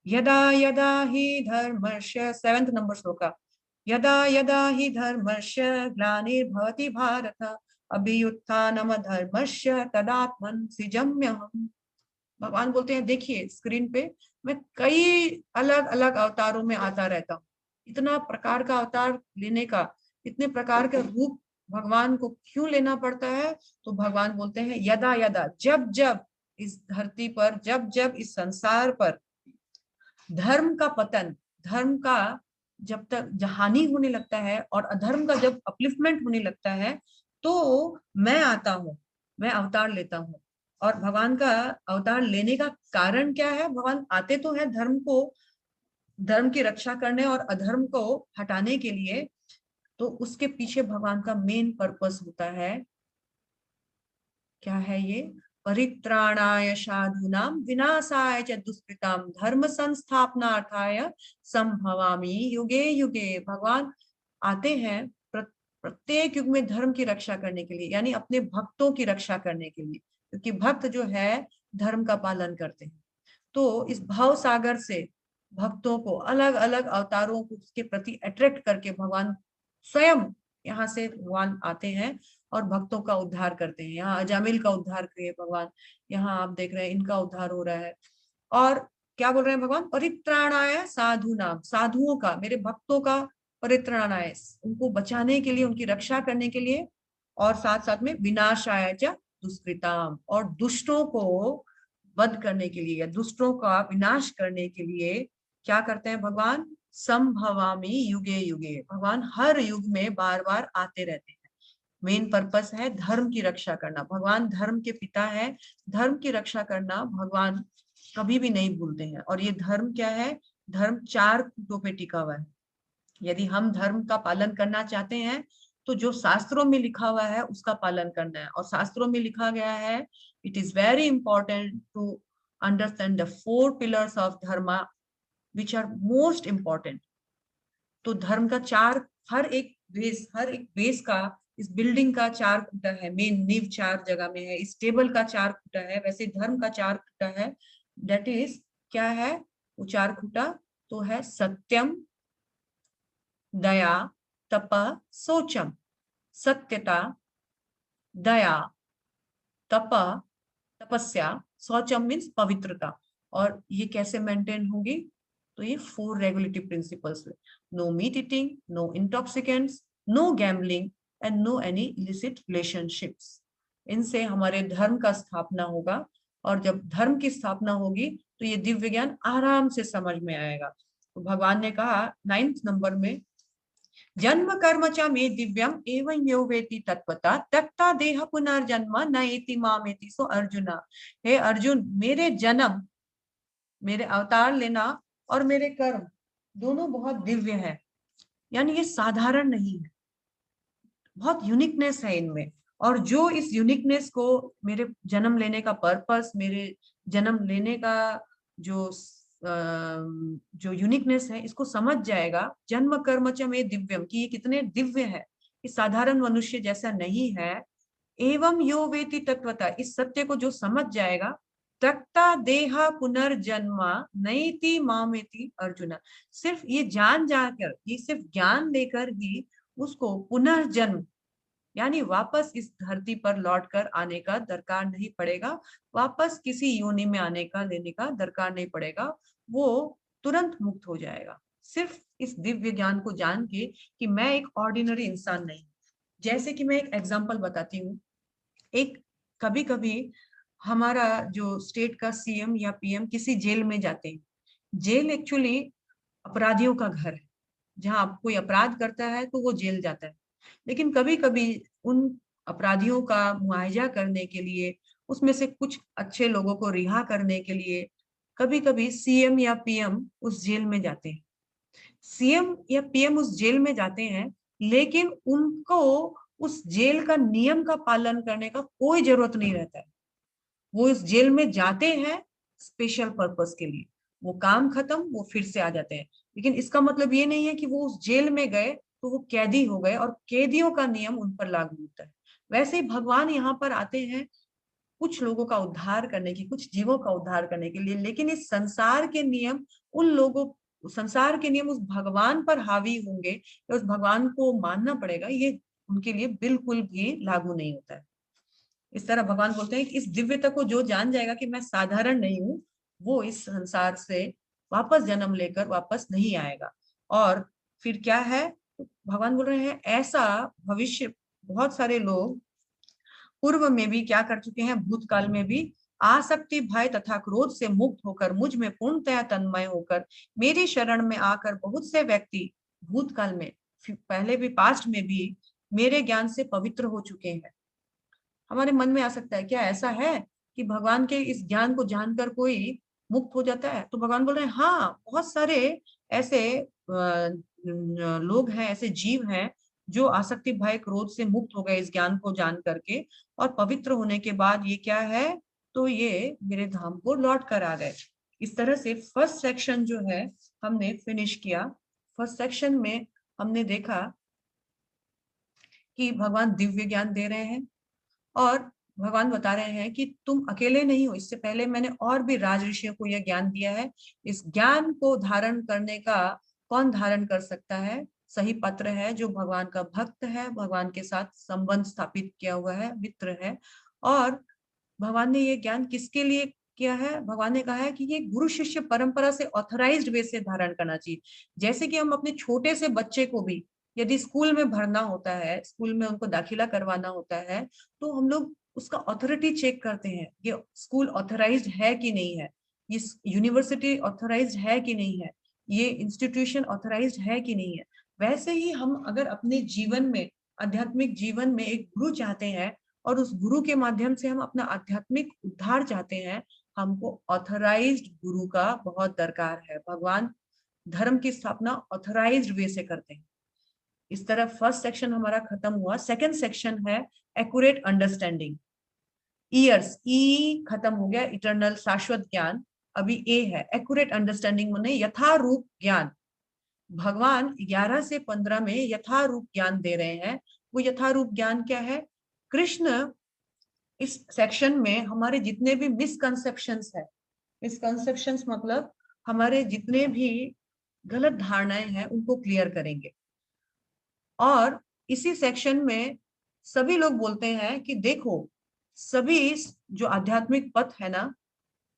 यदा यदा ही धर्मस्य, 7th नंबर श्लोका, यदा यदा ही धर्मस्य ग्लानिर्भवति भारत अभ्युत्थानम धर्मस्य तदात्मन सृजम्यहम्। भगवान बोलते हैं, देखिए स्क्रीन पे मैं कई अलग अलग अवतारों में आता रहता हूँ। इतना प्रकार का अवतार लेने का, इतने प्रकार के रूप भगवान को क्यों लेना पड़ता है? तो भगवान बोलते हैं, यदा यदा, जब जब इस धरती पर, जब जब इस संसार पर धर्म का पतन, धर्म का जब तक हानि होने लगता है और अधर्म का जब अपलिफ्टमेंट होने लगता है, तो मैं आता हूँ, मैं अवतार लेता हूँ। और भगवान का अवतार लेने का कारण क्या है? भगवान आते तो है धर्म की रक्षा करने और अधर्म को हटाने के लिए। तो उसके पीछे भगवान का मेन पर्पस होता है, क्या है ये? परित्राणाय साधूनां विनाशाय च दुष्कृतां धर्म संस्थापनार्थाय संभवामि युगे युगे। भगवान आते हैं प्रत्येक युग में धर्म की रक्षा करने के लिए, यानी अपने भक्तों की रक्षा करने के लिए, क्योंकि भक्त जो है धर्म का पालन करते हैं। तो इस भाव सागर से भक्तों को अलग अलग अवतारों को उसके प्रति अट्रैक्ट करके भगवान स्वयं यहाँ से भगवान आते हैं और भक्तों का उद्धार करते हैं। यहाँ अजामिल का उद्धार किए भगवान, यहाँ आप देख रहे हैं इनका उद्धार हो रहा है। और क्या बोल रहे हैं भगवान? परित्राणाय साधु नाम, साधुओं का, मेरे भक्तों का परित्राणाय, उनको बचाने के लिए, उनकी रक्षा करने के लिए, और साथ साथ में विनाशाय च दुष्कृताम, और दुष्टों को वध करने के लिए या दुष्टों का विनाश करने के लिए क्या करते हैं भगवान? संभवामी युगे युगे, भगवान हर युग में बार बार आते रहते हैं। मेन पर्पस है धर्म की रक्षा करना। भगवान धर्म के पिता है, धर्म की रक्षा करना भगवान कभी भी नहीं भूलते हैं। और ये धर्म क्या है? धर्म 4 खूंटों पे टिका हुआ है। यदि हम धर्म का पालन करना चाहते हैं तो जो शास्त्रों में लिखा हुआ है उसका पालन करना है। और शास्त्रों में लिखा गया है, it is very important to understand the 4 pillars of dharma which are most important. तो धर्म का 4, हर एक बेस का इस बिल्डिंग का चार खूंटा है, मेन नींव चार जगह में है, इस टेबल का चार खूंटा है, वैसे धर्म का चार खूंटा है। दैट इज क्या है वो चार खूंटा? तो है सत्यम, दया, तप, शौचम। सत्यता, दया, तप, तपस्या, शौचम मीन्स पवित्रता। और ये कैसे मेंटेन होगी? तो ये 4 रेगुलेटिव प्रिंसिपल्स है। No meat eating, no intoxicants, no gambling and no any illicit relationships. इनसे हमारे धर्म का स्थापना होगा, और जब धर्म की स्थापना होगी तो ये दिव्य ज्ञान आराम से समझ में आएगा। तो भगवान ने कहा 9th नंबर में, जन्म कर्म च मे दिव्यम एवं यो वेति तत्वता त्यक्ता देह पुनर्जन्म न एति मामेति। सो अर्जुना, हे अर्जुन, मेरे जन्म, मेरे अवतार लेना और मेरे कर्म दोनों बहुत दिव्य है, यानी ये साधारण नहीं है, बहुत यूनिकनेस है इनमें। और जो इस यूनिकनेस को, मेरे जन्म लेने का पर्पस, मेरे जन्म लेने का जो जो यूनिकनेस है, इसको समझ जाएगा, जन्म कर्म च में दिव्यम, कि ये कितने दिव्य है, ये साधारण मनुष्य जैसा नहीं है। एवं यो वेति तत्वता, इस सत्य को जो समझ जाएगा, त्यक्ता देहा पुनर्जन्मा नैति मामेति अर्जुना, सिर्फ ये जान जाकर, ये सिर्फ ज्ञान लेकर ही उसको पुनर्जन्म यानी वापस इस धरती पर लौटकर आने का दरकार नहीं पड़ेगा, वापस किसी योनि में आने का, लेने का दरकार नहीं पड़ेगा, वो तुरंत मुक्त हो जाएगा। सिर्फ इस दिव्य ज्ञान को जान के कि मैं एक ऑर्डिनरी इंसान नहीं। जैसे कि मैं एक एग्जांपल बताती हूँ, एक कभी कभी हमारा जो स्टेट का सीएम या पीएम किसी जेल में जाते हैं। जेल एक्चुअली अपराधियों का घर है, जहां कोई अपराध करता है तो वो जेल जाता है। लेकिन कभी कभी उन अपराधियों का मुआवजा करने के लिए, उसमें से कुछ अच्छे लोगों को रिहा करने के लिए, कभी कभी सीएम या पीएम उस जेल में जाते हैं। सीएम या पीएम उस जेल में जाते हैं, लेकिन उनको उस जेल का नियम का पालन करने का कोई जरूरत नहीं रहता है। वो इस जेल में जाते हैं स्पेशल पर्पस के लिए, वो काम खत्म, वो फिर से आ जाते हैं। लेकिन इसका मतलब ये नहीं है कि वो उस जेल में गए तो वो कैदी हो गए और कैदियों का नियम उन पर लागू होता है। वैसे ही भगवान यहाँ पर आते हैं कुछ लोगों का उद्धार करने की, कुछ जीवों का उद्धार करने के लिए, लेकिन इस संसार के नियम उन लोगों, संसार के नियम उस भगवान पर हावी होंगे, या उस भगवान को मानना पड़ेगा, ये उनके लिए बिल्कुल भी लागू नहीं होता है। इस तरह भगवान बोलते हैं कि इस दिव्यता को जो जान जाएगा कि मैं साधारण नहीं हूँ, वो इस संसार से वापस जन्म लेकर वापस नहीं आएगा। और फिर क्या है, भगवान बोल रहे हैं ऐसा भविष्य बहुत सारे लोग पूर्व में भी क्या कर चुके हैं, भूतकाल में भी आसक्ति, भय तथा क्रोध से मुक्त होकर मुझ में पूर्णतया तन्मय होकर मेरी शरण में आकर बहुत से व्यक्ति भूतकाल में, पहले भी पास्ट में भी मेरे ज्ञान से पवित्र हो चुके हैं। हमारे मन में आ सकता है क्या ऐसा है कि भगवान के इस ज्ञान को जानकर कोई मुक्त हो जाता है? तो भगवान बोल रहे हैं हाँ, बहुत सारे ऐसे लोग हैं, ऐसे जीव हैं जो आसक्ति, भय, क्रोध से मुक्त हो गए इस ज्ञान को जान करके, और पवित्र होने के बाद ये क्या है, तो ये मेरे धाम को लौट कर आ गए। इस तरह से फर्स्ट सेक्शन जो है हमने फिनिश किया। फर्स्ट सेक्शन में हमने देखा कि भगवान दिव्य ज्ञान दे रहे हैं, और भगवान बता रहे हैं कि तुम अकेले नहीं हो, इससे पहले मैंने और भी राज ऋषियों को यह ज्ञान दिया है। इस ज्ञान को धारण करने का कौन धारण कर सकता है? सही पात्र है जो भगवान का भक्त है, भगवान के साथ संबंध स्थापित किया हुआ है, मित्र है। और भगवान ने ये ज्ञान किसके लिए किया है? भगवान ने कहा है कि ये गुरु शिष्य परंपरा से ऑथराइज्ड वे से धारण करना चाहिए। जैसे कि हम अपने छोटे से बच्चे को भी यदि स्कूल में भरना होता है, स्कूल में उनको दाखिला करवाना होता है, तो हम लोग उसका ऑथोरिटी चेक करते हैं, ये स्कूल ऑथराइज्ड है कि नहीं है, ये यूनिवर्सिटी ऑथराइज्ड है कि नहीं है, ये इंस्टीट्यूशन ऑथराइज्ड है कि नहीं है। वैसे ही हम अगर अपने जीवन में, आध्यात्मिक जीवन में एक गुरु चाहते हैं, और उस गुरु के माध्यम से हम अपना आध्यात्मिक उद्धार चाहते हैं, हमको ऑथराइज्ड गुरु का बहुत दरकार है। भगवान धर्म की स्थापना ऑथराइज्ड वे से करते हैं। इस तरह फर्स्ट सेक्शन हमारा खत्म हुआ। सेकंड सेक्शन है एक्यूरेट अंडरस्टैंडिंग। ईयर्स, ई खत्म हो गया, इटर्नल शाश्वत ज्ञान। अभी ए है एक्यूरेट अंडरस्टैंडिंग, माने यथारूप ज्ञान। भगवान 11 से 15 में यथारूप ज्ञान दे रहे हैं, वो यथारूप ज्ञान क्या है? कृष्ण इस सेक्शन में हमारे जितने भी मिसकंसेप्शंस है, मिसकंसेप्शंस मतलब हमारे जितने भी गलत धारणाएं हैं उनको क्लियर करेंगे। और इसी सेक्शन में सभी लोग बोलते हैं कि देखो, सभी जो आध्यात्मिक पथ है ना,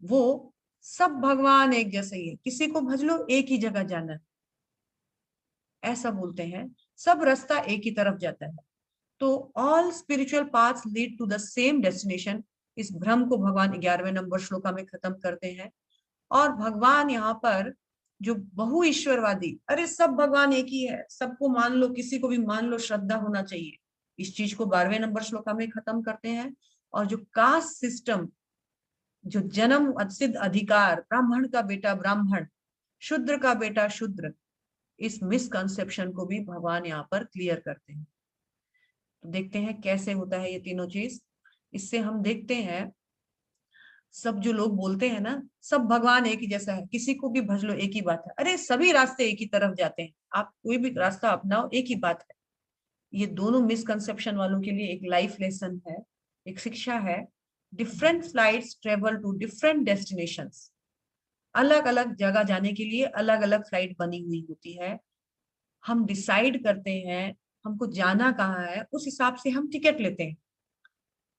वो सब भगवान एक जैसे ही है, किसी को भज लो एक ही जगह जाना है, ऐसा बोलते हैं। सब रास्ता एक ही तरफ जाता है। तो all spiritual paths lead to the same destination. इस भ्रम को भगवान 11वें नंबर श्लोका में खत्म करते हैं। और भगवान यहाँ पर जो बहु ईश्वरवादी, अरे सब भगवान एक ही है, सबको मान लो, किसी को भी मान लो, श्रद्धा होना चाहिए, इस चीज को 12वें नंबर श्लोका में खत्म करते हैं। और जो कास्ट सिस्टम, जो जन्म सिद्ध अधिकार, ब्राह्मण का बेटा ब्राह्मण, शूद्र का बेटा शूद्र, इस मिसकंसेप्शन को भी भगवान यहाँ पर क्लियर करते हैं। तो देखते हैं कैसे होता है ये तीनों चीज। इससे हम देखते हैं, सब जो लोग बोलते हैं ना, सब भगवान एक ही जैसा है, किसी को भी भज लो एक ही बात है, अरे सभी रास्ते एक ही तरफ जाते हैं, आप कोई भी रास्ता अपनाओ एक ही बात है। ये दोनों मिसकंसेप्शन वालों के लिए एक लाइफ लेसन है, एक शिक्षा है। Different flights travel to different destinations. अलग अलग जगह जाने के लिए अलग अलग फ्लाइट बनी हुई होती है। हम डिसाइड करते हैं हमको जाना कहाँ है, उस हिसाब से हम टिकट लेते हैं।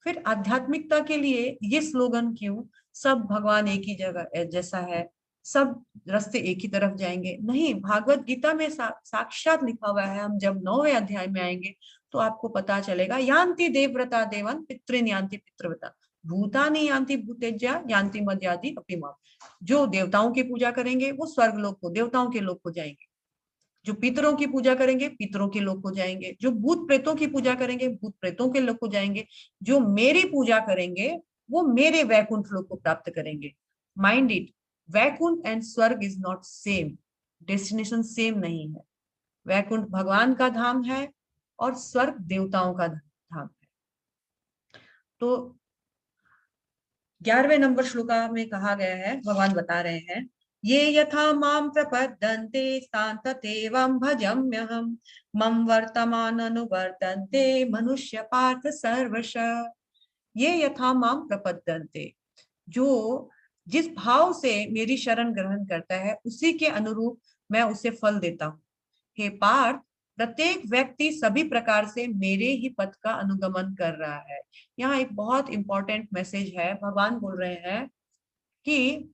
फिर आध्यात्मिकता के लिए ये स्लोगन क्यों, सब भगवान एक ही जगह जैसा है, सब रास्ते एक ही तरफ जाएंगे? नहीं, भागवत गीता में साक्षात लिखा हुआ है। हम जब 9वें अध्याय में आएंगे तो आपको पता चलेगा, यान्ति देवव्रता देवन पितृन यान्ति पितृव्रता भूतानि यान्ति भूतेज्या यान्ति मद्यादि अपिमा। जो देवताओं की पूजा करेंगे वो स्वर्ग लोक को, देवताओं के लोक को जाएंगे। जो पितरों की पूजा करेंगे पितरों के लोक को जाएंगे। जो भूत प्रेतों की पूजा करेंगे भूत प्रेतों के लोक को जाएंगे। जो मेरी पूजा करेंगे वो मेरे वैकुंठ लोक को प्राप्त करेंगे। माइंड इट, वैकुंठ एंड स्वर्ग is not same, destination same नहीं है। वैकुंठ भगवान का धाम है और स्वर्ग देवताओं का धाम है। तो 11वें नंबर श्लोका में कहा गया है, भगवान बता रहे हैं, ये यथा माम प्रपद्यन्ते तांततेवं भजम्यहम् मम वर्तमान अनुवर्तन्ते मनुष्य पार्थ सर्वश। ये यथा माम प्रपद्यन्ते, जो जिस भाव से मेरी शरण ग्रहण करता है उसी के अनुरूप मैं उसे फल देता हूँ। हे पार्थ, प्रत्येक व्यक्ति सभी प्रकार से मेरे ही पथ का अनुगमन कर रहा है। यहाँ एक बहुत इंपॉर्टेंट मैसेज है। भगवान बोल रहे हैं कि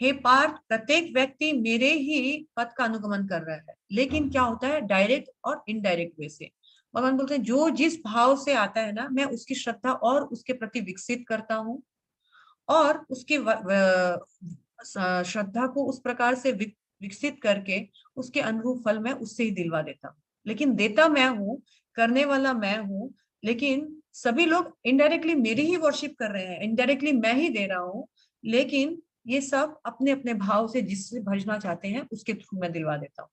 हे पार्थ, प्रत्येक व्यक्ति मेरे ही पथ का अनुगमन कर रहा है। लेकिन क्या होता है, डायरेक्ट और इनडायरेक्ट वे से। भगवान बोलते हैं जो जिस भाव से आता है ना, मैं उसकी श्रद्धा और उसके प्रति विकसित करता हूँ और उसके श्रद्धा को उस प्रकार से विकसित करके उसके अनुरूप फल मैं उससे ही दिलवा देता हूँ। लेकिन देता मैं हूँ, करने वाला मैं हूँ, लेकिन सभी लोग इनडायरेक्टली मेरी ही वर्शिप कर रहे हैं, इनडायरेक्टली मैं ही दे रहा हूँ। लेकिन ये सब अपने अपने भाव से जिससे भजना चाहते हैं उसके थ्रू मैं दिलवा देता हूँ।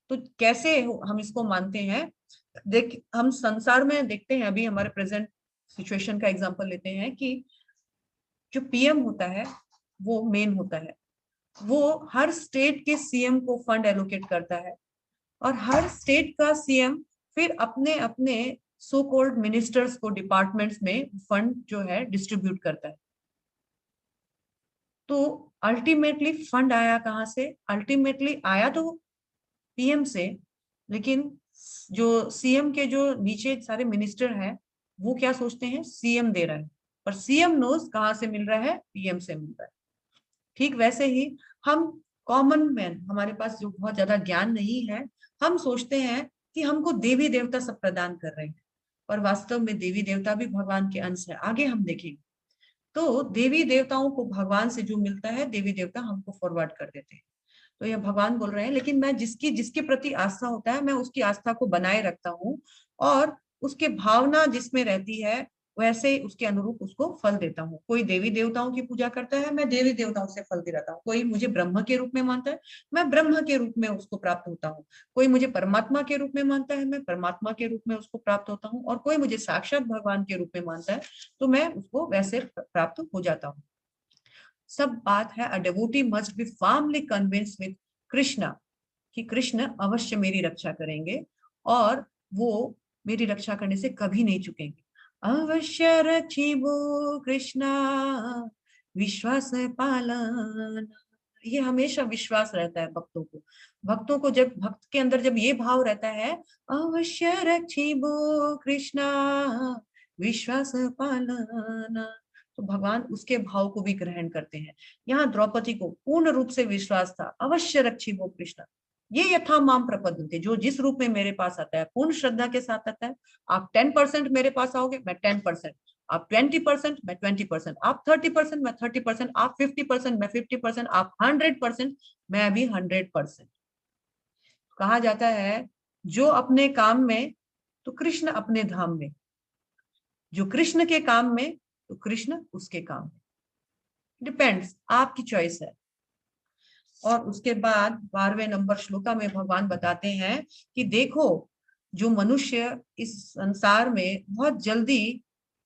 तो कैसे हम इसको मानते हैं? देख, हम संसार में देखते हैं, अभी हमारे प्रेजेंट सिचुएशन का एग्जांपल लेते हैं कि जो पीएम होता है वो मेन होता है, वो हर स्टेट के सीएम को फंड एलोकेट करता है और हर स्टेट का सीएम फिर अपने अपने सो कॉल्ड मिनिस्टर्स को डिपार्टमेंट्स में फंड जो है डिस्ट्रीब्यूट करता है। तो अल्टीमेटली फंड आया कहाँ से? अल्टीमेटली आया तो पीएम से, लेकिन जो सीएम के जो नीचे सारे मिनिस्टर हैं वो क्या सोचते हैं, सीएम दे रहा है, पर सीएम नोज कहाँ से मिल रहा है, पीएम से मिल रहा है। ठीक वैसे ही हम कॉमन मैन, हमारे पास जो बहुत ज्यादा ज्ञान नहीं है, हम सोचते हैं कि हमको देवी देवता सब प्रदान कर रहे हैं, पर वास्तव में देवी देवता भी भगवान के अंश है। आगे हम देखेंगे। तो देवी देवताओं को भगवान से जो मिलता है देवी देवता हमको फॉरवर्ड कर देते हैं। तो यह भगवान बोल रहे हैं, लेकिन मैं जिसके प्रति आस्था होता है मैं उसकी आस्था को बनाए रखता हूँ और उसके भावना जिसमें रहती है वैसे उसके अनुरूप उसको फल देता हूँ। कोई देवी देवताओं की पूजा करता है, मैं देवी देवताओं से फल दिलाता हूँ। कोई मुझे ब्रह्म के रूप में मानता है, मैं ब्रह्म के रूप में उसको प्राप्त होता हूँ। कोई मुझे परमात्मा के रूप में मानता है, मैं परमात्मा के रूप में उसको प्राप्त होता हूँ। और कोई मुझे साक्षात भगवान के रूप में मानता है तो मैं उसको वैसे प्राप्त हो जाता हूँ। सब बात है, a devotee must be firmly convinced with Krishna, कि कृष्ण अवश्य मेरी रक्षा करेंगे और वो मेरी रक्षा करने से कभी नहीं चुकेंगे। अवश्य रक्षिबो कृष्णा विश्वास पालन, ये हमेशा विश्वास रहता है भक्तों को। भक्तों को जब भक्त के अंदर जब ये भाव रहता है, अवश्य रक्षिबो कृष्णा विश्वास पालन, तो भगवान उसके भाव को भी ग्रहण करते हैं। यहाँ द्रौपदी को पूर्ण रूप से विश्वास था, अवश्य रक्षिबो कृष्णा, ये यथा माम प्रपद्यते, जो जिस रूप में मेरे पास आता है पूर्ण श्रद्धा के साथ आता है। आप 10% मेरे पास आओगे, मैं 10%, आप 20%, मैं 20%, आप 30%, मैं 30%, आप 50%, मैं 50%, आप 100%, मैं भी 100%। कहा जाता है जो अपने काम में तो कृष्ण अपने धाम में, जो कृष्ण के काम में तो कृष्ण उसके काम में, डिपेंड्स, आपकी चॉइस है। और उसके बाद 12वें नंबर श्लोका में भगवान बताते हैं कि देखो, जो मनुष्य इस संसार में बहुत जल्दी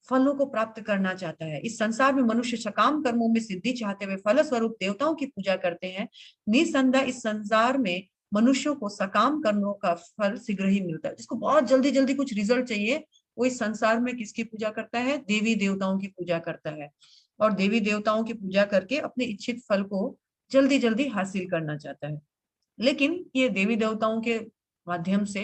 फलों को प्राप्त करना चाहता है, इस संसार में मनुष्य सकाम कर्मों में सिद्धि चाहते हुए फल स्वरूप देवताओं की पूजा करते हैं, निसंदेह इस संसार में मनुष्यों को सकाम कर्मों का फल शीघ्र ही मिलता है। जिसको बहुत जल्दी जल्दी कुछ रिजल्ट चाहिए, वो इस संसार में किसकी पूजा करता है? देवी देवताओं की पूजा करता है, और देवी देवताओं की पूजा करके अपने इच्छित फल को जल्दी जल्दी हासिल करना चाहता है। लेकिन ये देवी देवताओं के माध्यम से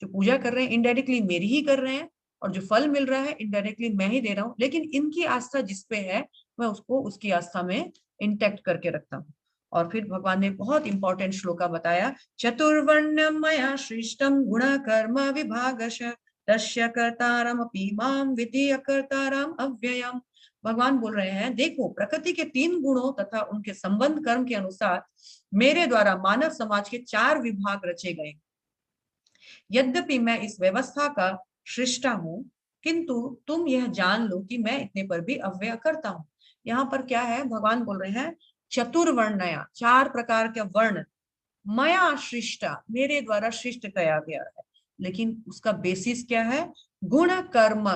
जो पूजा कर रहे हैं, इनडायरेक्टली मेरी ही कर रहे हैं, और जो फल मिल रहा है इनडायरेक्टली मैं ही दे रहा हूँ, लेकिन इनकी आस्था जिस पे है मैं उसको उसकी आस्था में इंटैक्ट करके रखता हूँ। और फिर भगवान ने बहुत इंपॉर्टेंट श्लोका बताया, चतुर्वर्ण्यम मया सृष्टम गुण कर्म विभागश तस्य कर्तारमपि माम विधि कर्तारम अव्ययम। भगवान बोल रहे हैं, देखो प्रकृति के 3 गुणों तथा उनके संबंध कर्म के अनुसार मेरे द्वारा मानव समाज के 4 विभाग रचे गए। यद्यपि मैं इस व्यवस्था का सृष्टा हूँ, किंतु तुम यह जान लो कि मैं इतने पर भी अव्यय करता हूँ। यहाँ पर क्या है, भगवान बोल रहे हैं चतुर्वर्णया, 4 प्रकार के वर्ण, मया सृष्टा, मेरे द्वारा सृष्ट किया गया है। लेकिन उसका बेसिस क्या है? गुण कर्म।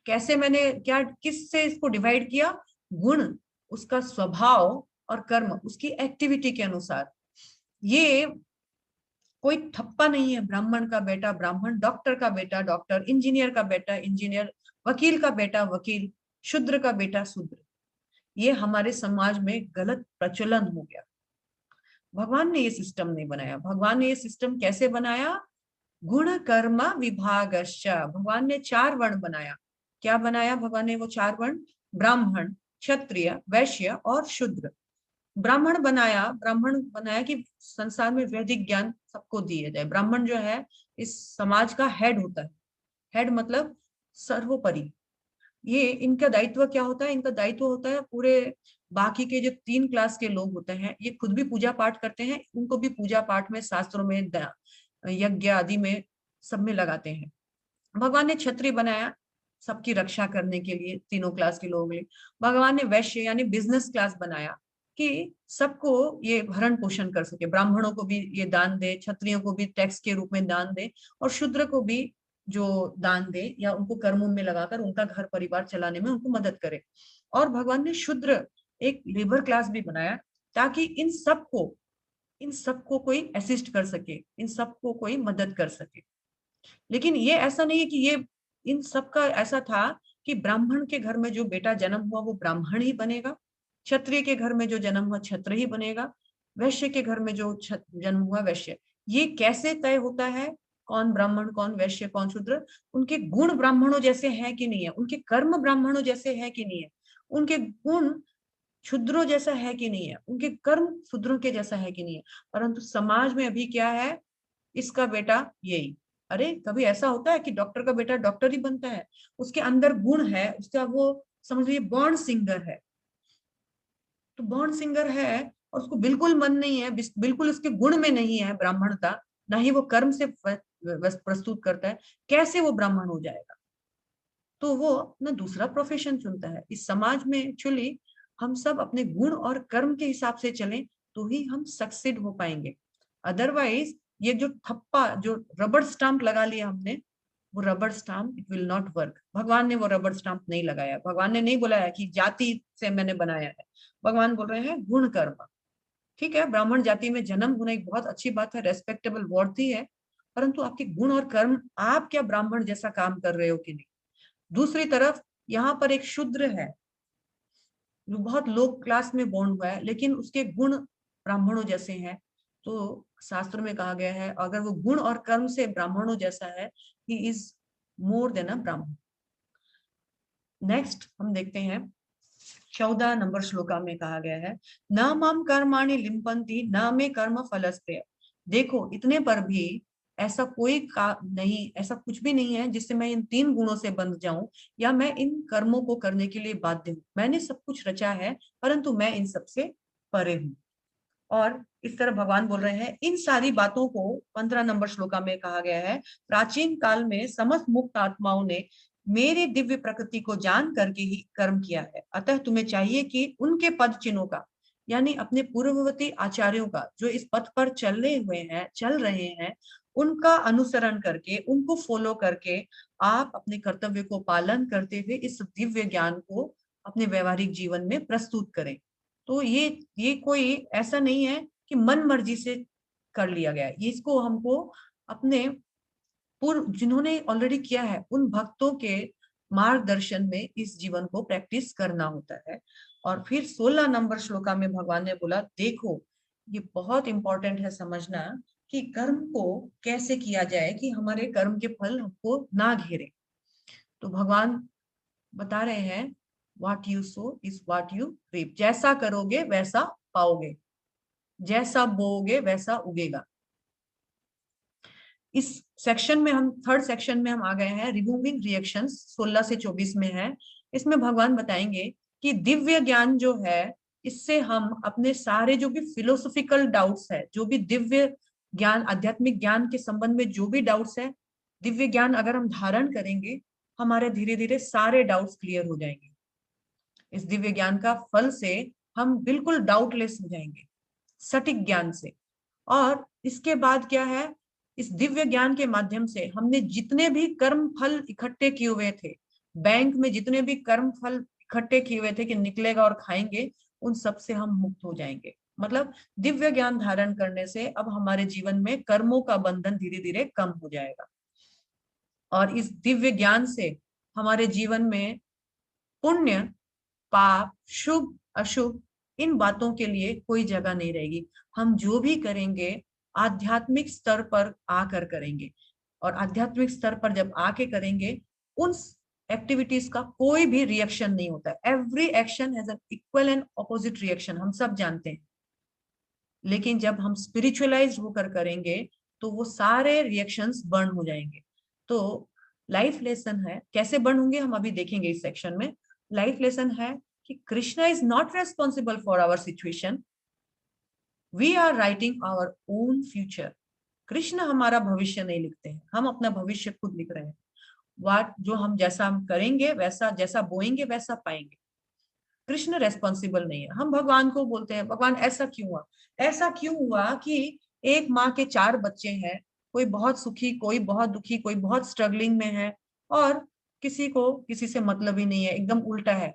कैसे मैंने क्या किससे इसको डिवाइड किया? गुण, उसका स्वभाव, और कर्म, उसकी एक्टिविटी के अनुसार। ये कोई ठप्पा नहीं है, ब्राह्मण का बेटा ब्राह्मण, डॉक्टर का बेटा डॉक्टर, इंजीनियर का बेटा इंजीनियर, वकील का बेटा वकील, शूद्र का बेटा शूद्र। ये हमारे समाज में गलत प्रचलन हो गया। भगवान ने ये सिस्टम नहीं बनाया। भगवान ने ये सिस्टम कैसे बनाया? गुण कर्म विभागश्च, भगवान ने 4 वर्ण बनाया। क्या बनाया भगवान ने? वो 4 वर्ण, ब्राह्मण, क्षत्रिय, वैश्य और शूद्र। ब्राह्मण बनाया कि संसार में वैदिक ज्ञान सबको दिया जाए। ब्राह्मण जो है इस समाज का हेड होता है। हेड मतलब सर्वोपरि। ये इनका दायित्व क्या होता है? इनका दायित्व होता है पूरे बाकी के जो 3 क्लास के लोग होते हैं, ये खुद भी पूजा पाठ करते हैं, उनको भी पूजा पाठ में, शास्त्रों में, यज्ञ आदि में, सब में लगाते हैं। भगवान ने क्षत्रिय बनाया सबकी रक्षा करने के लिए, तीनों क्लास के लोगों के लिए। भगवान ने वैश्य यानी बिजनेस क्लास बनाया कि सबको ये भरण पोषण कर सके, ब्राह्मणों को भी ये दान दे, क्षत्रियों को भी टैक्स के रूप में दान दे, और शूद्र को भी जो दान दे या उनको कर्मों में लगाकर उनका घर परिवार चलाने में उनको मदद करे। और भगवान ने शूद्र एक लेबर क्लास भी बनाया, ताकि इन सबको कोई असिस्ट कर सके, इन सबको कोई मदद कर सके। लेकिन ये ऐसा नहीं है कि ये इन सबका ऐसा था कि ब्राह्मण के घर में जो बेटा जन्म हुआ वो ब्राह्मण ही बनेगा, क्षत्रिय के घर में जो जन्म हुआ क्षत्र ही बनेगा, वैश्य के घर में जो जन्म हुआ वैश्य। ये कैसे तय होता है कौन ब्राह्मण कौन वैश्य कौन शूद्र? उनके गुण ब्राह्मणों जैसे हैं कि नहीं है, उनके कर्म ब्राह्मणों जैसे है कि नहीं है, उनके गुण शूद्रों जैसा है कि नहीं है, उनके कर्म शूद्रों के जैसा है कि नहीं है। परंतु समाज में अभी क्या है, इसका बेटा यही, अरे कभी ऐसा होता है कि डॉक्टर का बेटा डॉक्टर ही बनता है? उसके अंदर गुण है, उसका वो समझ लीजिए बॉर्न सिंगर है, तो बॉर्न सिंगर है और उसको बिल्कुल मन नहीं है, बिल्कुल उसके गुण में नहीं है ब्राह्मणता, ना ही वो कर्म से प्रस्तुत करता है, कैसे वो ब्राह्मण हो जाएगा? तो वो अपना दूसरा प्रोफेशन चुनता है। इस समाज में एक्चुअली हम सब अपने गुण और कर्म के हिसाब से चलें तो ही हम सक्सेड हो पाएंगे। अदरवाइज ये जो थप्पा, जो रबड़ स्टाम्प लगा लिया हमने, वो रबड़ stamp it will not work. भगवान ने वो रबड़ स्टाम्प नहीं लगाया। भगवान ने नहीं बोला है कि जाति से मैंने बनाया है। भगवान बोल रहे हैं गुण कर्म। ठीक है, ब्राह्मण जाति में जन्म होना एक बहुत अच्छी बात है, रेस्पेक्टेबल वर्थ ही है, परंतु आपके गुण और कर्म, आप क्या ब्राह्मण जैसा काम कर रहे हो कि नहीं। दूसरी तरफ यहाँ पर एक शूद्र है जो बहुत लो क्लास में बोर्न हुआ है, लेकिन उसके गुण ब्राह्मणों जैसे हैं। तो शास्त्र में कहा गया है अगर वो गुण और कर्म से ब्राह्मणों जैसा है, ही इज मोर देन अ ब्राह्मण। नेक्स्ट हम देखते हैं 14 नंबर श्लोका में कहा गया है, न माम कर्माणि लिम्पन्ति न मे कर्म फलस्तेय। देखो इतने पर भी ऐसा कोई का नहीं, ऐसा कुछ भी नहीं है जिससे मैं इन 3 गुणों से बंध जाऊं या मैं इन कर्मों को करने के लिए बाध्य हूं। मैंने सब कुछ रचा है परंतु मैं इन सबसे परे हूं। और इस तरह भगवान बोल रहे हैं इन सारी बातों को 15 नंबर श्लोका में कहा गया है, प्राचीन काल में समस्त मुक्त आत्माओं ने मेरे दिव्य प्रकृति को जान करके ही कर्म किया है। अतः तुम्हें चाहिए कि उनके पद चिन्हों का, यानी अपने पूर्ववर्ती आचार्यों का जो इस पथ पर चल रहे हैं, उनका अनुसरण करके, उनको फॉलो करके आप अपने कर्तव्य को पालन करते हुए इस दिव्य ज्ञान को अपने व्यवहारिक जीवन में प्रस्तुत करें। तो ये कोई ऐसा नहीं है कि मन मर्जी से कर लिया गया है, इसको हमको अपने पूर्व जिन्होंने ऑलरेडी किया है उन भक्तों के मार्गदर्शन में इस जीवन को प्रैक्टिस करना होता है। और फिर 16 नंबर श्लोका में भगवान ने बोला देखो ये बहुत इंपॉर्टेंट है समझना कि कर्म को कैसे किया जाए कि हमारे कर्म के फल हमको ना घेरे। तो भगवान बता रहे हैं what you sow is what you reap, जैसा करोगे वैसा पाओगे, जैसा बोओगे वैसा उगेगा। इस सेक्शन में हम थर्ड सेक्शन में हम आ गए हैं रिमूविंग रिएक्शंस, 16 से 24 में है। इसमें भगवान बताएंगे कि दिव्य ज्ञान जो है इससे हम अपने सारे जो भी फिलोसॉफिकल डाउट्स है, जो भी दिव्य ज्ञान आध्यात्मिक ज्ञान के संबंध में जो भी डाउट्स है, दिव्य ज्ञान अगर हम धारण करेंगे हमारे धीरे धीरे सारे डाउट्स क्लियर हो जाएंगे। इस दिव्य ज्ञान का फल से हम बिल्कुल डाउटलेस हो जाएंगे सटीक ज्ञान से। और इसके बाद क्या है, इस दिव्य ज्ञान के माध्यम से हमने जितने भी कर्म फल इकट्ठे किए हुए थे, बैंक में जितने भी कर्म फल इकट्ठे किए हुए थे कि निकलेगा और खाएंगे, उन सब से हम मुक्त हो जाएंगे। मतलब दिव्य ज्ञान धारण करने से अब हमारे जीवन में कर्मों का बंधन धीरे धीरे कम हो जाएगा। और इस दिव्य ज्ञान से हमारे जीवन में पुण्य पाप शुभ अशुभ इन बातों के लिए कोई जगह नहीं रहेगी। हम जो भी करेंगे आध्यात्मिक स्तर पर आकर करेंगे, और आध्यात्मिक स्तर पर जब आके करेंगे उन एक्टिविटीज का कोई भी रिएक्शन नहीं होता है। Every action has an equal and opposite reaction, हम सब जानते हैं। लेकिन जब हम स्पिरिचुअलाइज होकर करेंगे तो वो सारे रिएक्शंस बर्न हो जाएंगे। तो लाइफ लेसन है, कैसे बर्न होंगे हम अभी देखेंगे इस सेक्शन में। लाइफ लेसन है कि Krishna is not responsible for our situation, we are writing our own future. Krishna हमारा भविष्य नहीं लिखते हैं, हम अपना भविष्य खुद लिख रहे हैं। वाट जो हम जैसा हम करेंगे वैसा, जैसा बोएंगे वैसा पाएंगे। कृष्ण रेस्पॉन्सिबल नहीं है। हम भगवान को बोलते हैं भगवान ऐसा क्यों हुआ, ऐसा क्यों हुआ कि एक माँ के 4 बच्चे हैं, कोई बहुत सुखी, कोई बहुत दुखी, कोई बहुत स्ट्रगलिंग में है, और किसी को किसी से मतलब ही नहीं है, एकदम उल्टा है।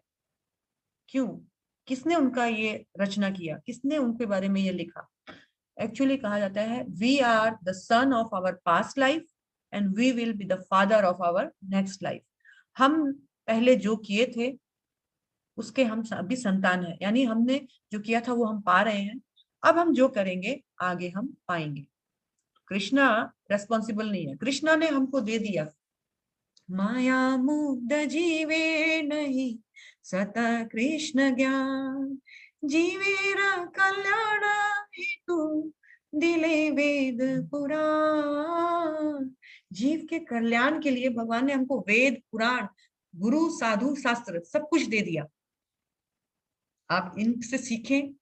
क्यों, किसने उनका ये रचना किया, किसने उनके बारे में ये लिखा। एक्चुअली कहा जाता है we are the son of our past life and we will be the father of our next life. हम पहले जो किए थे उसके हम अभी संतान है, यानी हमने जो किया था वो हम पा रहे हैं, अब हम जो करेंगे आगे हम पाएंगे। कृष्णा रेस्पॉन्सिबल नहीं है, कृष्णा ने हमको दे दिया। माया मुग्ध जीवे नहीं सत कृष्ण ज्ञान, जीवेर कल्याण हेतु दिले वेद पुराण। जीव के कल्याण के लिए भगवान ने हमको वेद पुराण गुरु साधु शास्त्र सब कुछ दे दिया। आप इनसे सीखें,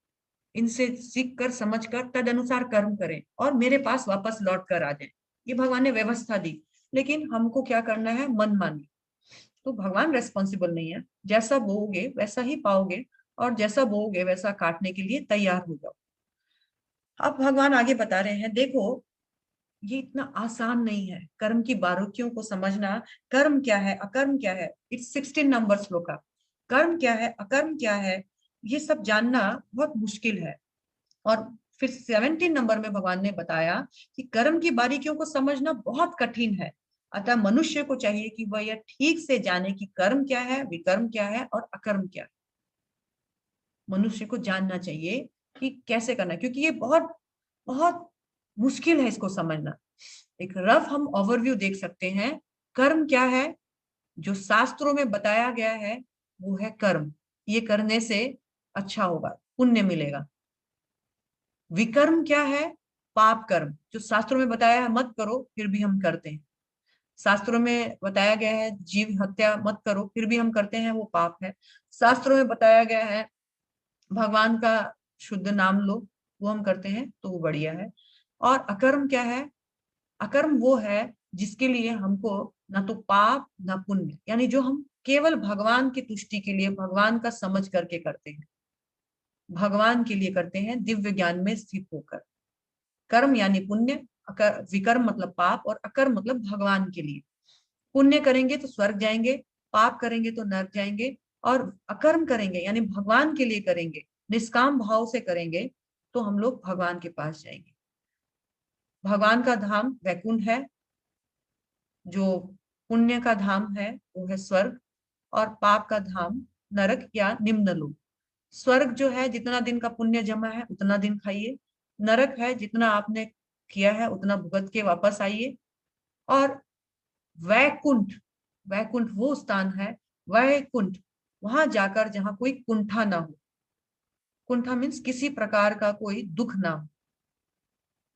इनसे सीख कर समझ कर तद अनुसार कर्म करें और मेरे पास वापस लौट कर आ जाएं। ये भगवान ने व्यवस्था दी, लेकिन हमको क्या करना है, मनमानी। तो भगवान रेस्पॉन्सिबल नहीं है, जैसा बोओगे वैसा ही पाओगे, और जैसा बोओगे वैसा काटने के लिए तैयार हो जाओ। अब भगवान आगे बता रहे हैं देखो ये इतना आसान नहीं है कर्म की बारीकियों को समझना। कर्म क्या है, अकर्म क्या है, इट्स 16 नंबर श्लोका। कर्म क्या है, अकर्म क्या है, ये सब जानना बहुत मुश्किल है। और फिर 17 नंबर में भगवान ने बताया कि कर्म की बारीकियों को समझना बहुत कठिन है, अतः मनुष्य को चाहिए कि वह यह ठीक से जाने कि कर्म क्या है, विकर्म क्या है और अकर्म क्या है। मनुष्य को जानना चाहिए कि कैसे करना है, क्योंकि ये बहुत बहुत मुश्किल है इसको समझना। एक रफ हम ओवरव्यू देख सकते हैं। कर्म क्या है? जो शास्त्रों में बताया गया है वो है कर्म, ये करने से अच्छा होगा, पुण्य मिलेगा। विकर्म क्या है? पाप कर्म, जो शास्त्रों में बताया है मत करो फिर भी हम करते हैं। शास्त्रों में बताया गया है जीव हत्या मत करो फिर भी हम करते हैं, वो पाप है। शास्त्रों में बताया गया है भगवान का शुद्ध नाम लो, वो हम करते हैं तो वो बढ़िया है। और अकर्म क्या है? अकर्म वो है जिसके लिए हमको ना तो पाप ना पुण्य, यानी जो हम केवल भगवान की तुष्टि के लिए, भगवान का समझ करके करते हैं, भगवान के लिए करते हैं, दिव्य ज्ञान में स्थित होकर। कर्म यानी पुण्य, विकर्म मतलब पाप, और अकर्म मतलब भगवान के लिए। पुण्य करेंगे तो स्वर्ग जाएंगे, पाप करेंगे तो नरक जाएंगे, और अकर्म करेंगे यानी भगवान के लिए करेंगे, निष्काम भाव से करेंगे तो हम लोग भगवान के पास जाएंगे। भगवान का धाम वैकुंठ है, जो पुण्य का धाम है वो है स्वर्ग, और पाप का धाम नरक या निम्न लोक। स्वर्ग जो है जितना दिन का पुण्य जमा है उतना दिन खाइए, नरक है जितना आपने किया है उतना भुगत के वापस आइए, और वैकुंठ, वैकुंठ वो स्थान है, वैकुंठ वहां जाकर जहां कोई कुंठा ना हो। कुंठा मीन्स किसी प्रकार का कोई दुख ना हो,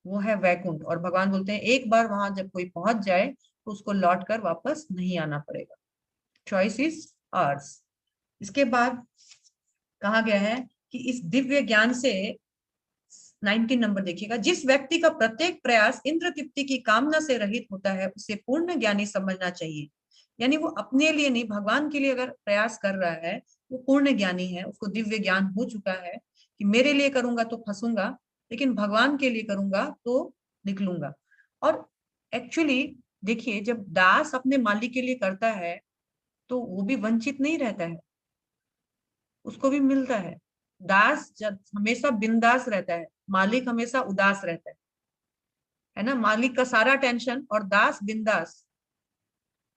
वो है वैकुंठ। और भगवान बोलते हैं एक बार वहां जब कोई पहुंच जाए तो उसको लौट कर वापस नहीं आना पड़ेगा। Choice is ours. इसके बाद कहा गया है कि इस दिव्य ज्ञान से 19 नंबर देखिएगा, जिस व्यक्ति का प्रत्येक प्रयास इंद्र तृप्ति की कामना से रहित होता है उसे पूर्ण ज्ञानी समझना चाहिए। यानी वो अपने लिए नहीं, भगवान के लिए अगर प्रयास कर रहा है वो पूर्ण ज्ञानी है, उसको दिव्य ज्ञान हो चुका है कि मेरे लिए करूंगा तो फंसूंगा, लेकिन भगवान के लिए करूंगा तो निकलूंगा। और एक्चुअली देखिए, जब दास अपने मालिक के लिए करता है तो वो भी वंचित नहीं रहता है, उसको भी मिलता है। दास जब हमेशा बिंदास रहता है, मालिक हमेशा उदास रहता है ना, मालिक का सारा टेंशन और दास बिंदास।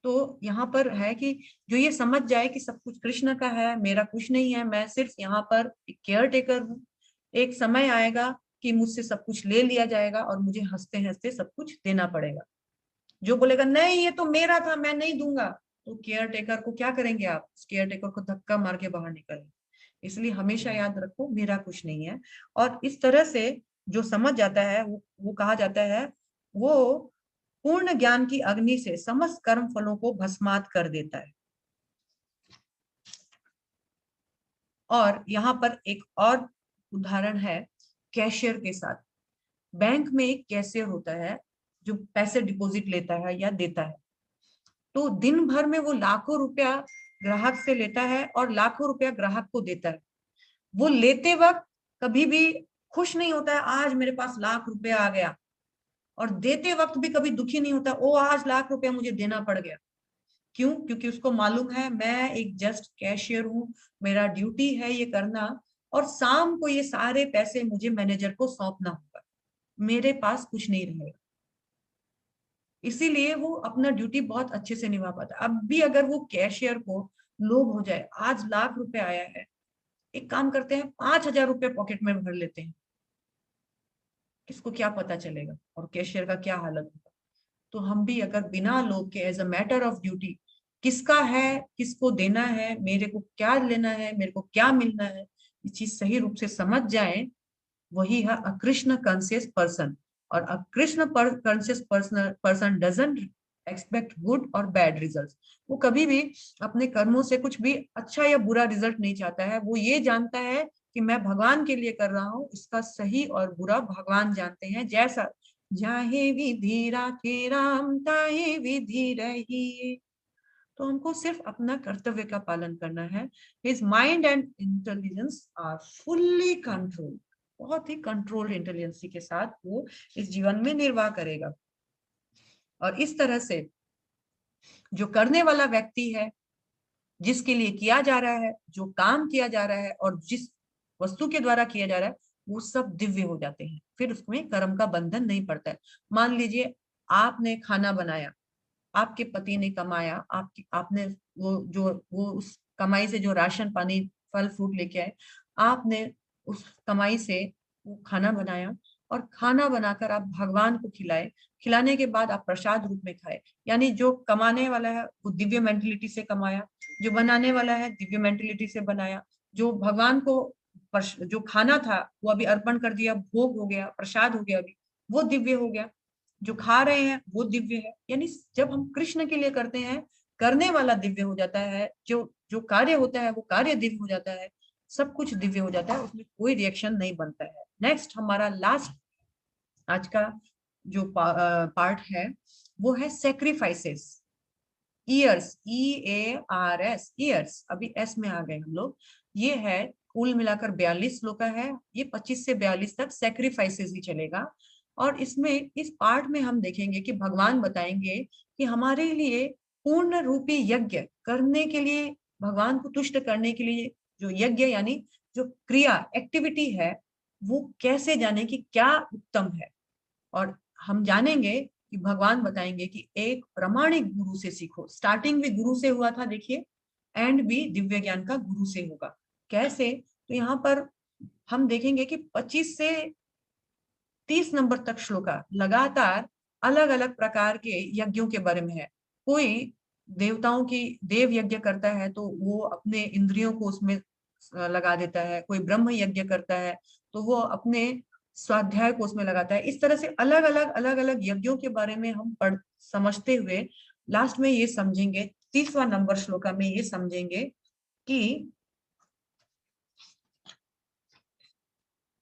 तो यहाँ पर है कि जो ये समझ जाए कि सब कुछ कृष्ण का है, मेरा कुछ नहीं है, मैं सिर्फ यहाँ पर एक केयर टेकर हूँ, एक समय आएगा कि मुझसे सब कुछ ले लिया जाएगा और मुझे हंसते हंसते सब कुछ देना पड़ेगा। जो बोलेगा नहीं ये तो मेरा था मैं नहीं दूंगा, तो केयर टेकर को क्या करेंगे आप? केयर टेकर को धक्का मार के बाहर निकलेंगे। इसलिए हमेशा याद रखो मेरा कुछ नहीं है। और इस तरह से जो समझ जाता है वो कहा जाता है वो पूर्ण ज्ञान की अग्नि से समस्त कर्म फलों को भस्मात कर देता है। और यहाँ पर एक और उदाहरण है कैशियर के साथ। बैंक में एक कैशियर होता है जो पैसे डिपॉजिट लेता है या देता है, तो दिन भर में वो लाखों रुपया ग्राहक से लेता है और लाखों रुपया ग्राहक को देता है। वो लेते वक्त कभी भी खुश नहीं होता है आज मेरे पास लाख रुपया आ गया, और देते वक्त भी कभी दुखी नहीं होता ओ आज लाख रुपया मुझे देना पड़ गया। क्यों? क्योंकि उसको मालूम है मैं एक जस्ट कैशियर हूँ, मेरा ड्यूटी है ये करना, और शाम को ये सारे पैसे मुझे मैनेजर को सौंपना होगा, मेरे पास कुछ नहीं रहेगा। इसीलिए वो अपना ड्यूटी बहुत अच्छे से निभा पाता है। अब भी अगर वो कैशियर को लोभ हो जाए आज लाख रुपए आया है, एक काम करते हैं 5,000 रुपये पॉकेट में भर लेते हैं, किसको क्या पता चलेगा और कैशियर का क्या हालत होगा। तो हम भी अगर बिना लोभ के as a matter of duty, किसका है किसको देना है, मेरे को क्या लेना है, मेरे को क्या मिलना है, ये चीज सही रूप से समझ जाए, वही है अकृष्ण कॉन्शियस पर्सन। और अकृष्ण conscious person doesn't expect good और बैड रिजल्ट। वो कभी भी अपने कर्मों से कुछ भी अच्छा या बुरा रिजल्ट नहीं चाहता है, वो ये जानता है कि मैं भगवान के लिए कर रहा हूँ, इसका सही और बुरा भगवान जानते हैं। जैसा जाहे विधि राखे राम ताहे विधि रही, तो हमको सिर्फ अपना कर्तव्य का पालन करना है। His mind and intelligence are fully control, बहुत ही कंट्रोल्ड इंटेलिजेंसी के साथ वो इस जीवन में निर्वाह करेगा। और इस तरह से जो करने वाला व्यक्ति है, जिसके लिए किया जा रहा है, जो काम किया जा रहा है और जिस वस्तु के द्वारा किया जा रहा है, वो सब दिव्य हो जाते हैं, फिर उसमें कर्म का बंधन नहीं पड़ता है। मान लीजिए आपने खाना बनाया, आपके पति ने कमाया, आपने वो उस कमाई से जो राशन पानी फल फ्रूट लेके आए, आपने उस कमाई से वो खाना बनाया और खाना बनाकर आप भगवान को खिलाए, खिलाने के बाद आप प्रसाद रूप में खाए। यानी जो कमाने वाला है वो दिव्य मेंटलिटी से कमाया, जो बनाने वाला है दिव्य मेंटलिटी से बनाया, जो भगवान को जो खाना था वो अभी अर्पण कर दिया, भोग हो गया, प्रसाद हो गया, अभी वो दिव्य हो गया, जो खा रहे हैं वो दिव्य है। यानी जब हम कृष्ण के लिए करते हैं, करने वाला दिव्य हो जाता है, जो जो कार्य होता है वो कार्य दिव्य हो जाता है, सब कुछ दिव्य हो जाता है, उसमें कोई रिएक्शन नहीं बनता है। नेक्स्ट हमारा लास्ट आज का जो पार्ट है वो है सेक्रीफाइसेस। ईयर्स, EARS, ईयर्स, अभी एस में आ गए हम लोग। ये है कुल मिलाकर 42 श्लोक है, ये 25 से 42 तक सेक्रीफाइसेस ही चलेगा। और इसमें इस पार्ट में हम देखेंगे कि भगवान बताएंगे कि हमारे लिए पूर्ण रूपी यज्ञ करने के लिए, भगवान को तुष्ट करने के लिए जो यज्ञ यानी जो क्रिया एक्टिविटी है वो कैसे जाने की क्या उत्तम है। और हम जानेंगे कि भगवान बताएंगे कि एक प्रामाणिक गुरु से सीखो। स्टार्टिंग भी गुरु से हुआ था देखिए, एंड भी दिव्य ज्ञान का गुरु से होगा। कैसे? तो यहाँ पर हम देखेंगे कि 25 से 30 नंबर तक श्लोका लगातार अलग अलग प्रकार के यज्ञों के बारे में है। कोई देवताओं की देव यज्ञ करता है तो वो अपने इंद्रियों को उसमें लगा देता है, कोई ब्रह्म यज्ञ करता है तो वो अपने स्वाध्याय को उसमें लगाता है। इस तरह से अलग अलग यज्ञों के बारे में हम पढ़ समझते हुए लास्ट में ये समझेंगे, 30वां नंबर श्लोका में ये समझेंगे कि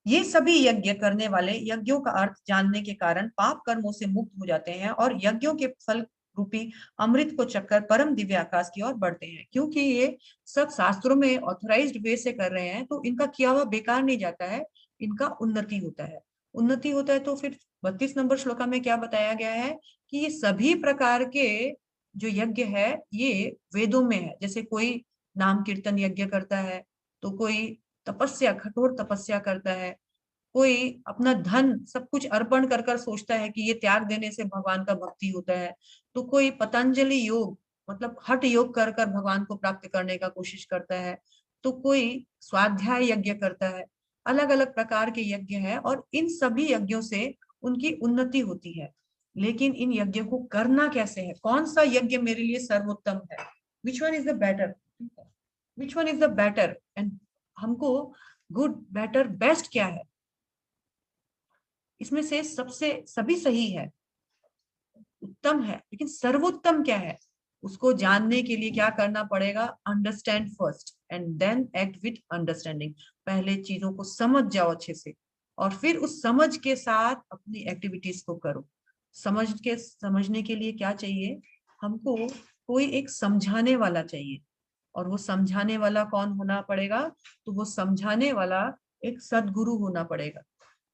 ये सभी यज्ञ करने वाले यज्ञों का अर्थ जानने के कारण पाप कर्मों से मुक्त हो जाते हैं और यज्ञों के फल रूपी अमृत को चक्कर परम दिव्य आकाश की ओर बढ़ते हैं। क्योंकि ये सब शास्त्रों में ऑथराइज्ड वे से कर रहे हैं तो इनका किया हुआ बेकार नहीं जाता है, इनका उन्नति होता है। उन्नति होता है तो फिर 32 नंबर श्लोका में क्या बताया गया है कि ये सभी प्रकार के जो यज्ञ है ये वेदों में है। जैसे कोई नाम कीर्तन यज्ञ करता है, तो कोई तपस्या, कठोर तपस्या करता है, कोई अपना धन सब कुछ अर्पण कर कर सोचता है कि ये त्याग देने से भगवान का भक्ति होता है, तो कोई पतंजलि योग मतलब हठ योग कर कर भगवान को प्राप्त करने का कोशिश करता है, तो कोई स्वाध्याय यज्ञ करता है। अलग अलग प्रकार के यज्ञ है और इन सभी यज्ञों से उनकी उन्नति होती है। लेकिन इन यज्ञ को करना कैसे है, कौन सा यज्ञ मेरे लिए सर्वोत्तम है, which one is the better, which one is the better, and हमको गुड बेटर बेस्ट क्या है, इसमें से सबसे सभी सही है, उत्तम है, लेकिन सर्वोत्तम क्या है उसको जानने के लिए क्या करना पड़ेगा, understand first and then act with understanding. पहले चीजों को समझ जाओ अच्छे से और फिर उस समझ के साथ अपनी एक्टिविटीज को करो। समझने के लिए क्या चाहिए हमको, कोई एक समझाने वाला चाहिए। और वो समझाने वाला कौन होना पड़ेगा, तो वो समझाने वाला एक सदगुरु होना पड़ेगा,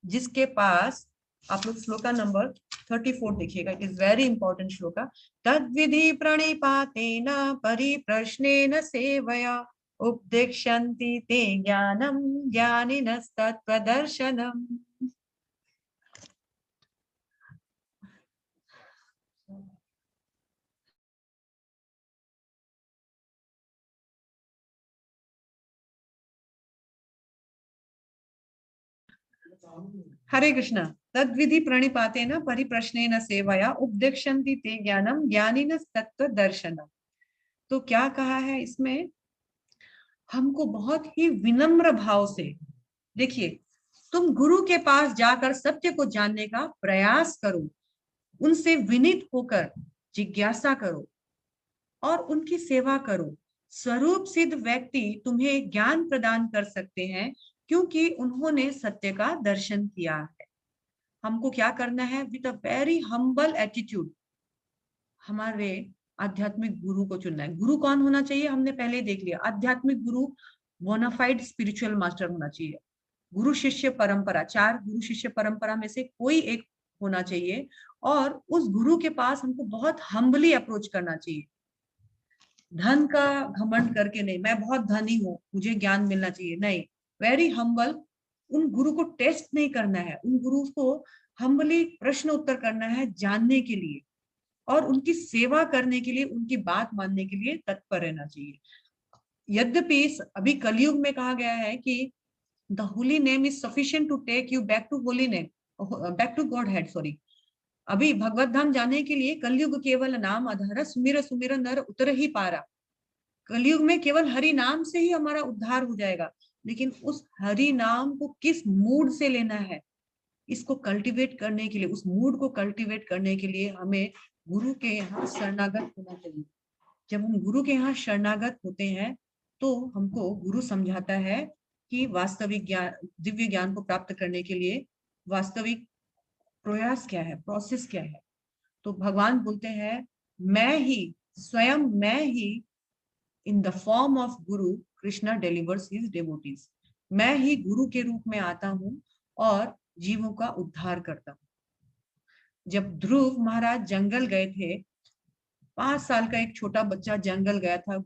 जिसके पास आप लोग श्लोका नंबर 34 देखिएगा, it is very important shloka. तद्विधि प्रणिपातेन परिप्रश्नेन सेवया उपदेक्षन्ति ते ज्ञानम ज्ञानिनस्तत्त्वदर्शनम्। हरे कृष्णा। तद्विधि प्रणिपातेन परिप्रश्नेन सेवया उपदेक्षन्ति ते ज्ञानम ज्ञानिनस्तत्त्वदर्शनम्। तो क्या कहा है इसमें, हमको बहुत ही विनम्र भाव से, देखिए तुम गुरु के पास जाकर सत्य को जानने का प्रयास करो, उनसे विनीत होकर जिज्ञासा करो और उनकी सेवा करो। स्वरूप सिद्ध व्यक्ति तुम्हें ज्ञान प्रदान कर सकते हैं क्योंकि उन्होंने सत्य का दर्शन किया है। हमको क्या करना है, with a very humble attitude हमारे आध्यात्मिक गुरु को चुनना है। गुरु कौन होना चाहिए, हमने पहले देख लिया, आध्यात्मिक गुरु बोनाफाइड स्पिरिचुअल मास्टर होना चाहिए। गुरु शिष्य परंपरा, 4 गुरु शिष्य परंपरा में से कोई एक होना चाहिए और उस गुरु के पास हमको बहुत हम्बली अप्रोच करना चाहिए। धन का घमंड करके नहीं, मैं बहुत धनी हूँ मुझे ज्ञान मिलना चाहिए, नहीं, वेरी हम्बल, उन गुरु को टेस्ट नहीं करना है, उन गुरु को हम्बली प्रश्न उत्तर करना है जानने के लिए, और उनकी सेवा करने के लिए, उनकी बात मानने के लिए तत्पर रहना चाहिए। यद्यपि अभी कलयुग में कहा गया है कि the holy name is sufficient to take you back to holy name, back to Godhead, sorry. अभी भगवत धाम जाने के लिए कलयुग केवल नाम आधार, सुमिर सुमिर नर उतर ही पारा। कलयुग में केवल हरि नाम से ही हमारा उद्धार हो जाएगा, लेकिन उस हरि नाम को किस मूड से लेना है, इसको कल्टीवेट करने के लिए, उस मूड को कल्टीवेट करने के लिए हमें गुरु के यहाँ शरणागत होना चाहिए। जब हम गुरु के यहाँ शरणागत होते हैं तो हमको गुरु समझाता है कि वास्तविक ज्ञान, दिव्य ज्ञान को प्राप्त करने के लिए वास्तविक प्रयास क्या है, प्रोसेस क्या है। तो भगवान बोलते हैं, मैं ही, स्वयं मैं ही, in the form of Guru Krishna delivers his devotees. मैं ही गुरु के रूप में आता हूँ और जीवों का उद्धार करता हूँ। जब ध्रुव महाराज जंगल गए थे, 5 साल का एक छोटा बच्चा जंगल गया था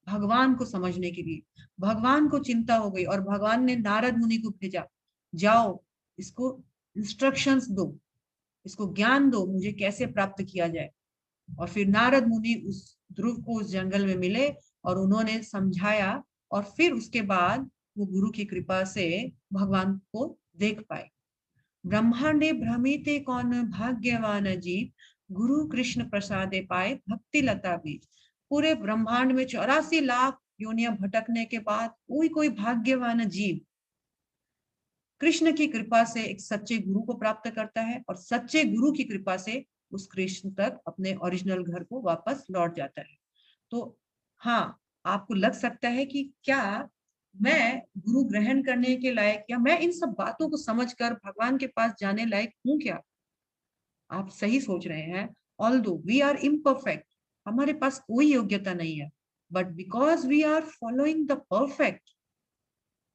भगवान को समझने के लिए। भगवान को चिंता हो गई और भगवान ने नारद मुनि को भेजा, जाओ इसको इंस्ट्रक्शंस दो, इसको ज्ञान दो, मुझे कैसे प्राप्त किया जाए। और फिर नारद मुनि उस ध्रुव को उस जंगल में मिले और उन्होंने समझाया, और फिर उसके बाद वो गुरु की कृपा से भगवान को देख पाए। ब्रह्मांडे भ्रमिते कौन भाग्यवान जीव, गुरु कृष्ण प्रसादे पाए भक्ति लता बीज। पूरे ब्रह्मांड में 84 लाख योनियां भटकने के बाद कोई भाग्यवान जीव कृष्ण की कृपा से एक सच्चे गुरु को प्राप्त करता है, और सच्चे गुरु की कृपा से उस कृष्ण तक अपने ओरिजिनल घर को वापस लौट जाता है। तो हाँ, आपको लग सकता है कि क्या मैं गुरु ग्रहण करने के लायक, या मैं इन सब बातों को समझकर भगवान के पास जाने लायक हूं क्या? आप सही सोच रहे हैं। ऑल्दो वी आर इम्परफेक्ट, हमारे पास कोई योग्यता नहीं है, but because we are following the perfect,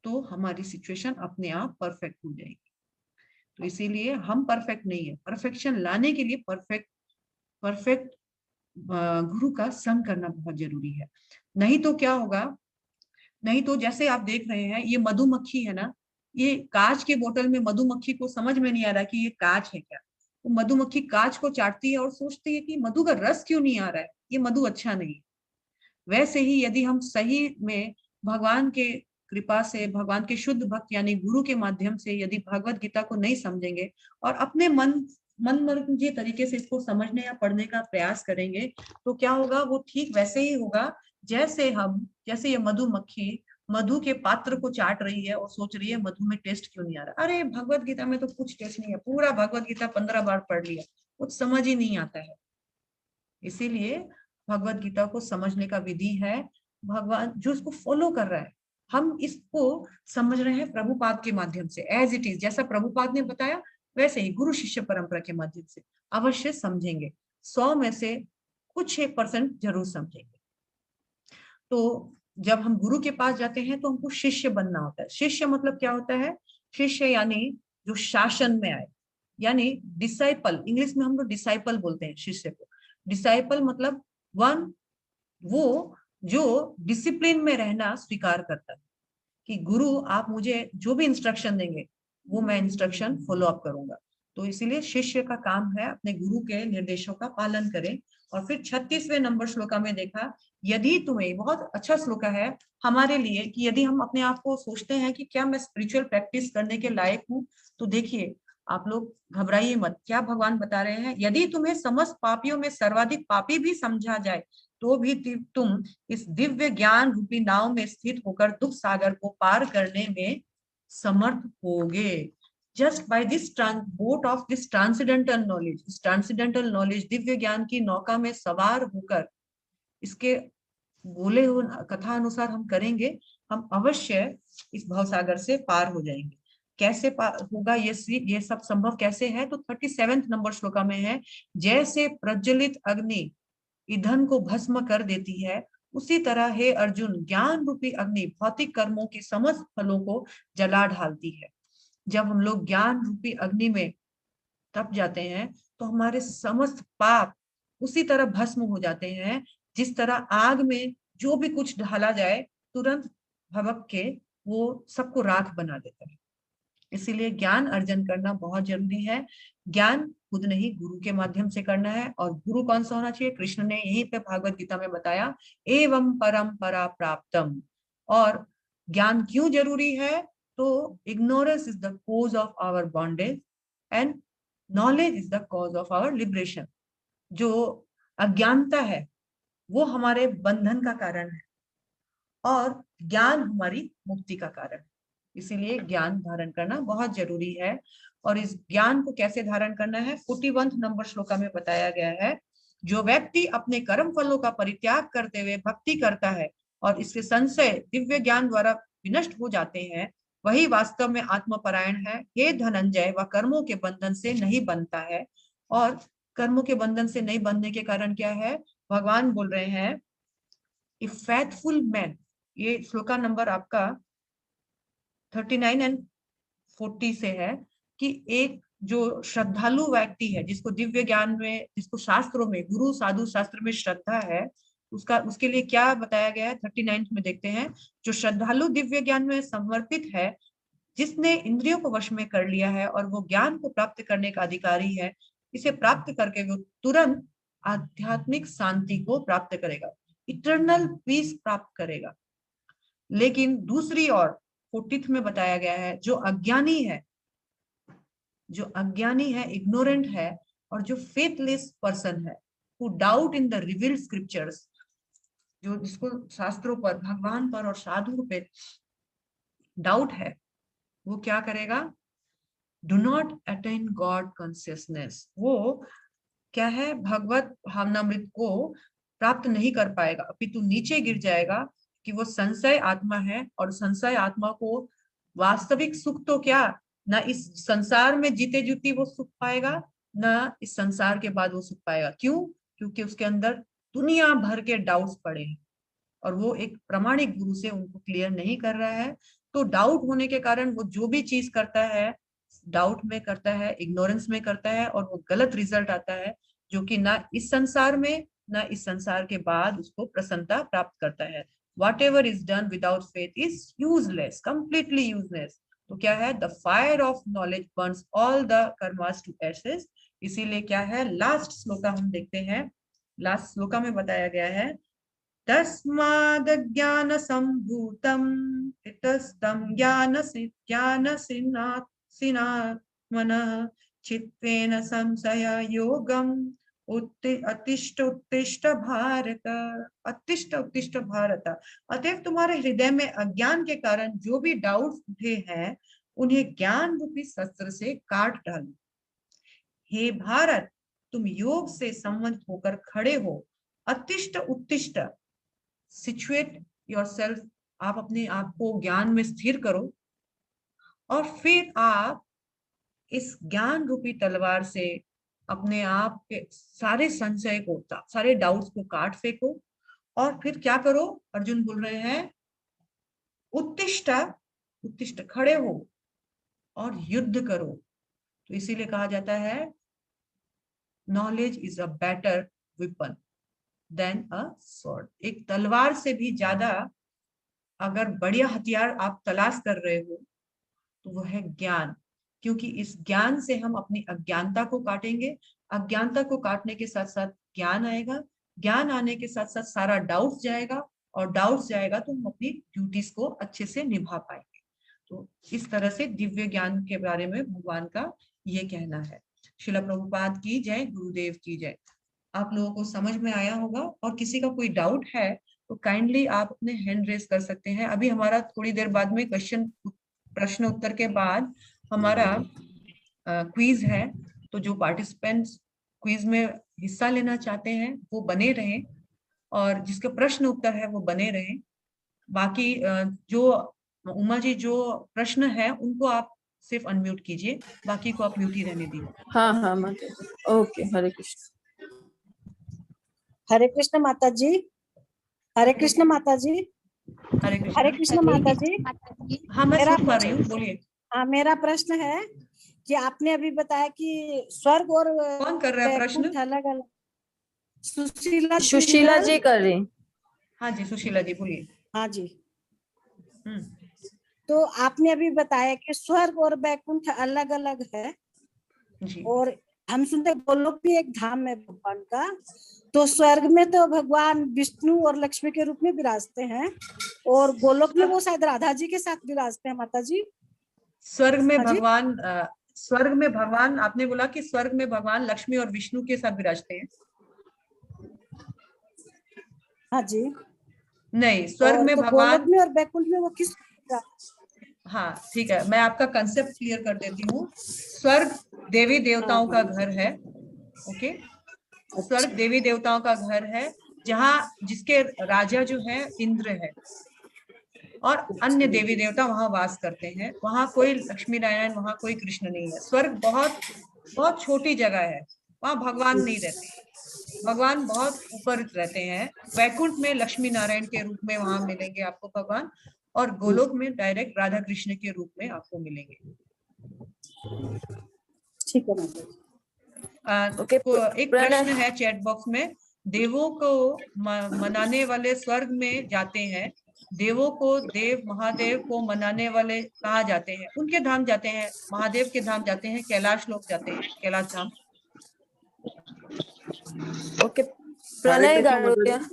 तो हमारी सिचुएशन अपने आप परफेक्ट हो जाएगी। तो इसीलिए हम परफेक्ट नहीं है, परफेक्शन लाने के लिए परफेक्ट गुरु का संग करना बहुत जरूरी है। नहीं तो क्या होगा, नहीं तो जैसे आप देख रहे हैं ये मधुमक्खी है ना, ये कांच के बोतल में मधुमक्खी को समझ में नहीं आ रहा कि ये कांच है क्या। वो मधुमक्खी कांच को चाटती है और सोचती है कि मधु का रस क्यों नहीं आ रहा है, ये मधु अच्छा नहीं है। वैसे ही यदि हम सही में भगवान के कृपा से, भगवान के शुद्ध भक्त यानी गुरु के माध्यम से यदि भगवत गीता को नहीं समझेंगे और अपने मनमर्जी तरीके से इसको समझने या पढ़ने का प्रयास करेंगे, तो क्या होगा, वो ठीक वैसे ही होगा जैसे ये मधुमक्खी मधु के पात्र को चाट रही है और सोच रही है मधु में टेस्ट क्यों नहीं आ रहा। अरे भगवत गीता में तो कुछ टेस्ट नहीं है, पूरा भगवत गीता 15 बार पढ़ लिया, कुछ समझ ही नहीं आता है। इसीलिए भगवत गीता को समझने का विधि है भगवान जो इसको फॉलो कर रहा है। हम इसको समझ रहे हैं प्रभुपाद के माध्यम से, एज इट इज, जैसा प्रभुपाद ने बताया वैसे ही गुरु शिष्य परंपरा के माध्यम से अवश्य समझेंगे। 100 में से कुछ 1% जरूर समझेंगे। तो जब हम गुरु के पास जाते हैं तो हमको शिष्य बनना होता है। शिष्य मतलब क्या होता है? शिष्य यानी जो शासन में आए, यानी डिसाइपल, इंग्लिश में हम लोग डिसाइपल बोलते हैं शिष्य को। डिसाइपल मतलब वन, वो जो डिसिप्लिन में रहना स्वीकार करता है कि गुरु आप मुझे जो भी इंस्ट्रक्शन देंगे वो मैं इंस्ट्रक्शन फॉलो अप करूंगा। तो इसीलिए शिष्य का काम है अपने गुरु के निर्देशों का पालन करें। और फिर 36वें नंबर श्लोका में देखा, यदि तुम्हें, बहुत अच्छा श्लोका है हमारे लिए कि यदि हम अपने आप को सोचते हैं कि क्या मैं स्पिरिचुअल प्रैक्टिस करने के लायक हूँ, तो देखिए आप लोग घबराइए मत, क्या भगवान बता रहे हैं, यदि तुम्हें समस्त पापियों में सर्वाधिक पापी भी समझा जाए तो भी तुम इस दिव्य ज्ञान रूपी नाव में स्थित होकर दुख सागर को पार करने में समर्थ होगे। Just by this boat of this transcendental knowledge, इस ट्रांसेंडेंटल नॉलेज दिव्य ज्ञान की नौका में सवार होकर इसके बोले हुए कथा अनुसार हम करेंगे, हम अवश्य इस भवसागर से पार हो जाएंगे। कैसे पार होगा ये सब संभव कैसे है? तो 37 नंबर श्लोका में है, जैसे प्रज्वलित अग्नि ईंधन को भस्म कर देती है, उसी तरह हे अर्जुन ज्ञान रूपी अग्नि भौतिक कर्मों के समस्त फलों को जला ढालती है। जब हम लोग ज्ञान रूपी अग्नि में तप जाते हैं तो हमारे समस्त पाप उसी तरह भस्म हो जाते हैं, जिस तरह आग में जो भी कुछ ढाला जाए तुरंत भभक के वो सबको राख बना देता है। इसीलिए ज्ञान अर्जन करना बहुत जरूरी है। ज्ञान खुद नहीं, गुरु के माध्यम से करना है। और गुरु कौन सा होना चाहिए? कृष्ण ने यहीं पे भागवत गीता में बताया, एवं परंपरा प्राप्तम। और ज्ञान क्यों जरूरी है? तो ignorance is the cause of our bondage and knowledge is the cause of our liberation. जो अज्ञानता है वो हमारे बंधन का कारण है और ज्ञान हमारी मुक्ति का कारण है। इसीलिए ज्ञान धारण करना बहुत जरूरी है। और इस ज्ञान को कैसे धारण करना है? 41 नंबर श्लोका में बताया गया है, जो व्यक्ति अपने कर्म फलों का परित्याग करते हुए भक्ति करता है और इसके संशय दिव्य ज्ञान द्वारा विनष्ट हो जाते हैं, वही वास्तव में आत्मपरायण है। हे धनंजय, वह कर्मों के बंधन से नहीं बनता है। और कर्मों के बंधन से नहीं बनने के कारण क्या है? भगवान बोल रहे हैं, ए फेथफुल मैन, ये श्लोका नंबर आपका 39 एंड 40 से है, कि एक जो श्रद्धालु व्यक्ति है, जिसको दिव्य ज्ञान में, जिसको शास्त्रों में, गुरु साधु शास्त्र में श्रद्धा है, उसके लिए क्या बताया गया है? 39 में देखते हैं, जो श्रद्धालु दिव्य ज्ञान में समर्पित है, जिसने इंद्रियों को वश में कर लिया है और वो ज्ञान को प्राप्त करने का अधिकारी है, इसे प्राप्त करके वो तुरंत आध्यात्मिक शांति को प्राप्त करेगा, इटर्नल पीस प्राप्त करेगा। लेकिन दूसरी ओर 40 में बताया गया है, जो अज्ञानी है, इग्नोरेंट है, और जो फेथलेस पर्सन है, who doubt in the revealed scriptures, जो जिसको शास्त्रों पर, भगवान पर और साधुओं पे डाउट है, वो क्या करेगा? Do not attain God consciousness. वो क्या है? भगवत भावनामृत को प्राप्त नहीं कर पाएगा, अपितु नीचे गिर जाएगा, कि वो संशय आत्मा है। और संशय आत्मा को वास्तविक सुख तो क्या, ना इस संसार में जीते जीती वो सुख पाएगा, ना इस संसार के बाद वो सुख पाएगा। क्यों? क्योंकि उसके अंदर दुनिया भर के डाउट्स पड़े हैं और वो एक प्रामाणिक गुरु से उनको क्लियर नहीं कर रहा है। तो डाउट होने के कारण वो जो भी चीज करता है, डाउट में करता है, इग्नोरेंस में करता है, और वो गलत रिजल्ट आता है, जो कि ना इस संसार में ना इस संसार के बाद उसको प्रसन्नता प्राप्त करता है। Whatever is done without faith is useless, completely useless. तो क्या है? The fire of knowledge burns all the karmas to ashes. इसीलिए क्या है? लास्ट श्लोका हम देखते हैं। लास्ट श्लोका में बताया गया है, तस्माद् ज्ञान संभूतम इतस्तं ज्ञानसिनात्मनः चित्तेन संशय योगम उत्तिष्ठ उत्तिष्ठ भारत। उत्तिष्ठ उत्तिष्ठ भारत। अतएव तुम्हारे हृदय में अज्ञान के कारण जो भी डाउट्स उठे हैं, उन्हें ज्ञान रूपी शस्त्र से काट डालो। हे भारत, तुम योग से संबंध होकर खड़े हो। उत्तिष्ठ उत्तिष्ठ, सिचुएट योरसेल्फ, आप अपने आप को ज्ञान में स्थिर करो, और फिर आप इस ज्ञान रूपी तलवार से अपने आप के सारे संशय को, सारे डाउट्स को काट फेंको। और फिर क्या करो? अर्जुन बोल रहे हैं, उत्तिष्ठ उत्तिष्ठ, खड़े हो और युद्ध करो। तो इसीलिए कहा जाता है, knowledge is a better weapon than a sword. एक तलवार से भी ज्यादा अगर बढ़िया हथियार आप तलाश कर रहे हो तो वो है ज्ञान। क्योंकि इस ज्ञान से हम अपनी अज्ञानता को काटेंगे, अज्ञानता को काटने के साथ साथ ज्ञान आएगा, ज्ञान आने के साथ साथ सारा डाउट जाएगा, और डाउट जाएगा तो हम अपनी ड्यूटीज को अच्छे से निभा पाएंगे। तो इस तरह से दिव्य ज्ञान के बारे में भगवान का ये कहना है। श्रील प्रभुपाद की जय, गुरुदेव की जय। आप लोगों को समझ में आया होगा, और किसी का कोई डाउट है तो काइंडली आप अपने हैंड रेज कर सकते हैं। अभी हमारा थोड़ी देर बाद में प्रश्न उत्तर के बाद हमारा क्विज है, तो जो पार्टिसिपेंट्स क्विज में हिस्सा लेना चाहते हैं वो बने रहें, और जिसके प्रश्न उत्तर है वो बने रहें। बाकी जो उमा जी, जो प्रश्न है उनको आप सिर्फ अनम्यूट कीजिए, बाकी को आप म्यूट ही रहने दीजिए। हाँ हाँ माता जी, ओके। हरे कृष्ण। हरे कृष्ण माता जी। हरे कृष्ण माता जी। हरे हरे कृष्ण। कृष्ण माता जी। हाँ, मैं मेरा सुन पा रही हूँ, बोलिए। हाँ, मेरा प्रश्न है कि आपने अभी बताया कि स्वर्ग और कौन कर रहा है प्रश्न? वैकुंठ अलग अलग। सुशीला सुशीला जी कर रही। हाँ जी, सुशीला जी बोलिए। हाँ जी। तो आपने अभी बताया कि स्वर्ग और बैकुंठ अलग अलग है, जी। और हम सुनते हैं गोलोक भी एक धाम है भगवान का। तो स्वर्ग में तो भगवान विष्णु और लक्ष्मी के रूप में विराजते हैं, और गोलोक में वो शायद राधा जी के साथ विराजते हैं, माता जी। स्वर्ग में हाँ जी, भगवान स्वर्ग में भगवान, आपने बोला कि स्वर्ग में भगवान लक्ष्मी और विष्णु के साथ विराजते हैं? हाँ जी। नहीं, स्वर्ग और में तो गोलोक भगवान, में और बैकुंठ में वो किस, हाँ ठीक है, मैं आपका कंसेप्ट क्लियर कर देती हूँ। स्वर्ग देवी हाँ देवताओं का हाँ, घर है। ओके। स्वर्ग अच्छा देवी देवताओं का घर है, जहाँ जिसके राजा जो है इंद्र है, और अन्य अच्छा। देवी देवता वहां वास करते हैं। वहां कोई लक्ष्मी नारायण, वहां कोई कृष्ण नहीं है। स्वर्ग बहुत बहुत छोटी जगह है, वहां भगवान नहीं रहते। भगवान बहुत ऊपर रहते हैं। वैकुंठ में लक्ष्मी नारायण के रूप में वहां मिलेंगे आपको भगवान, और गोलोक में डायरेक्ट राधा कृष्ण के रूप में आपको मिलेंगे। ठीक है माता जी। ओके। एक प्रणय। प्रश्न है चैट बॉक्स में। देवों को मनाने वाले स्वर्ग में जाते हैं, देवों को देव महादेव को मनाने वाले कहाँ जाते हैं? उनके धाम जाते हैं, महादेव के धाम जाते हैं, कैलाश लोग जाते हैं, कैलाश धाम। ओके। हरे प्रणय कृष्ण माता गाड़ोदिया। जी।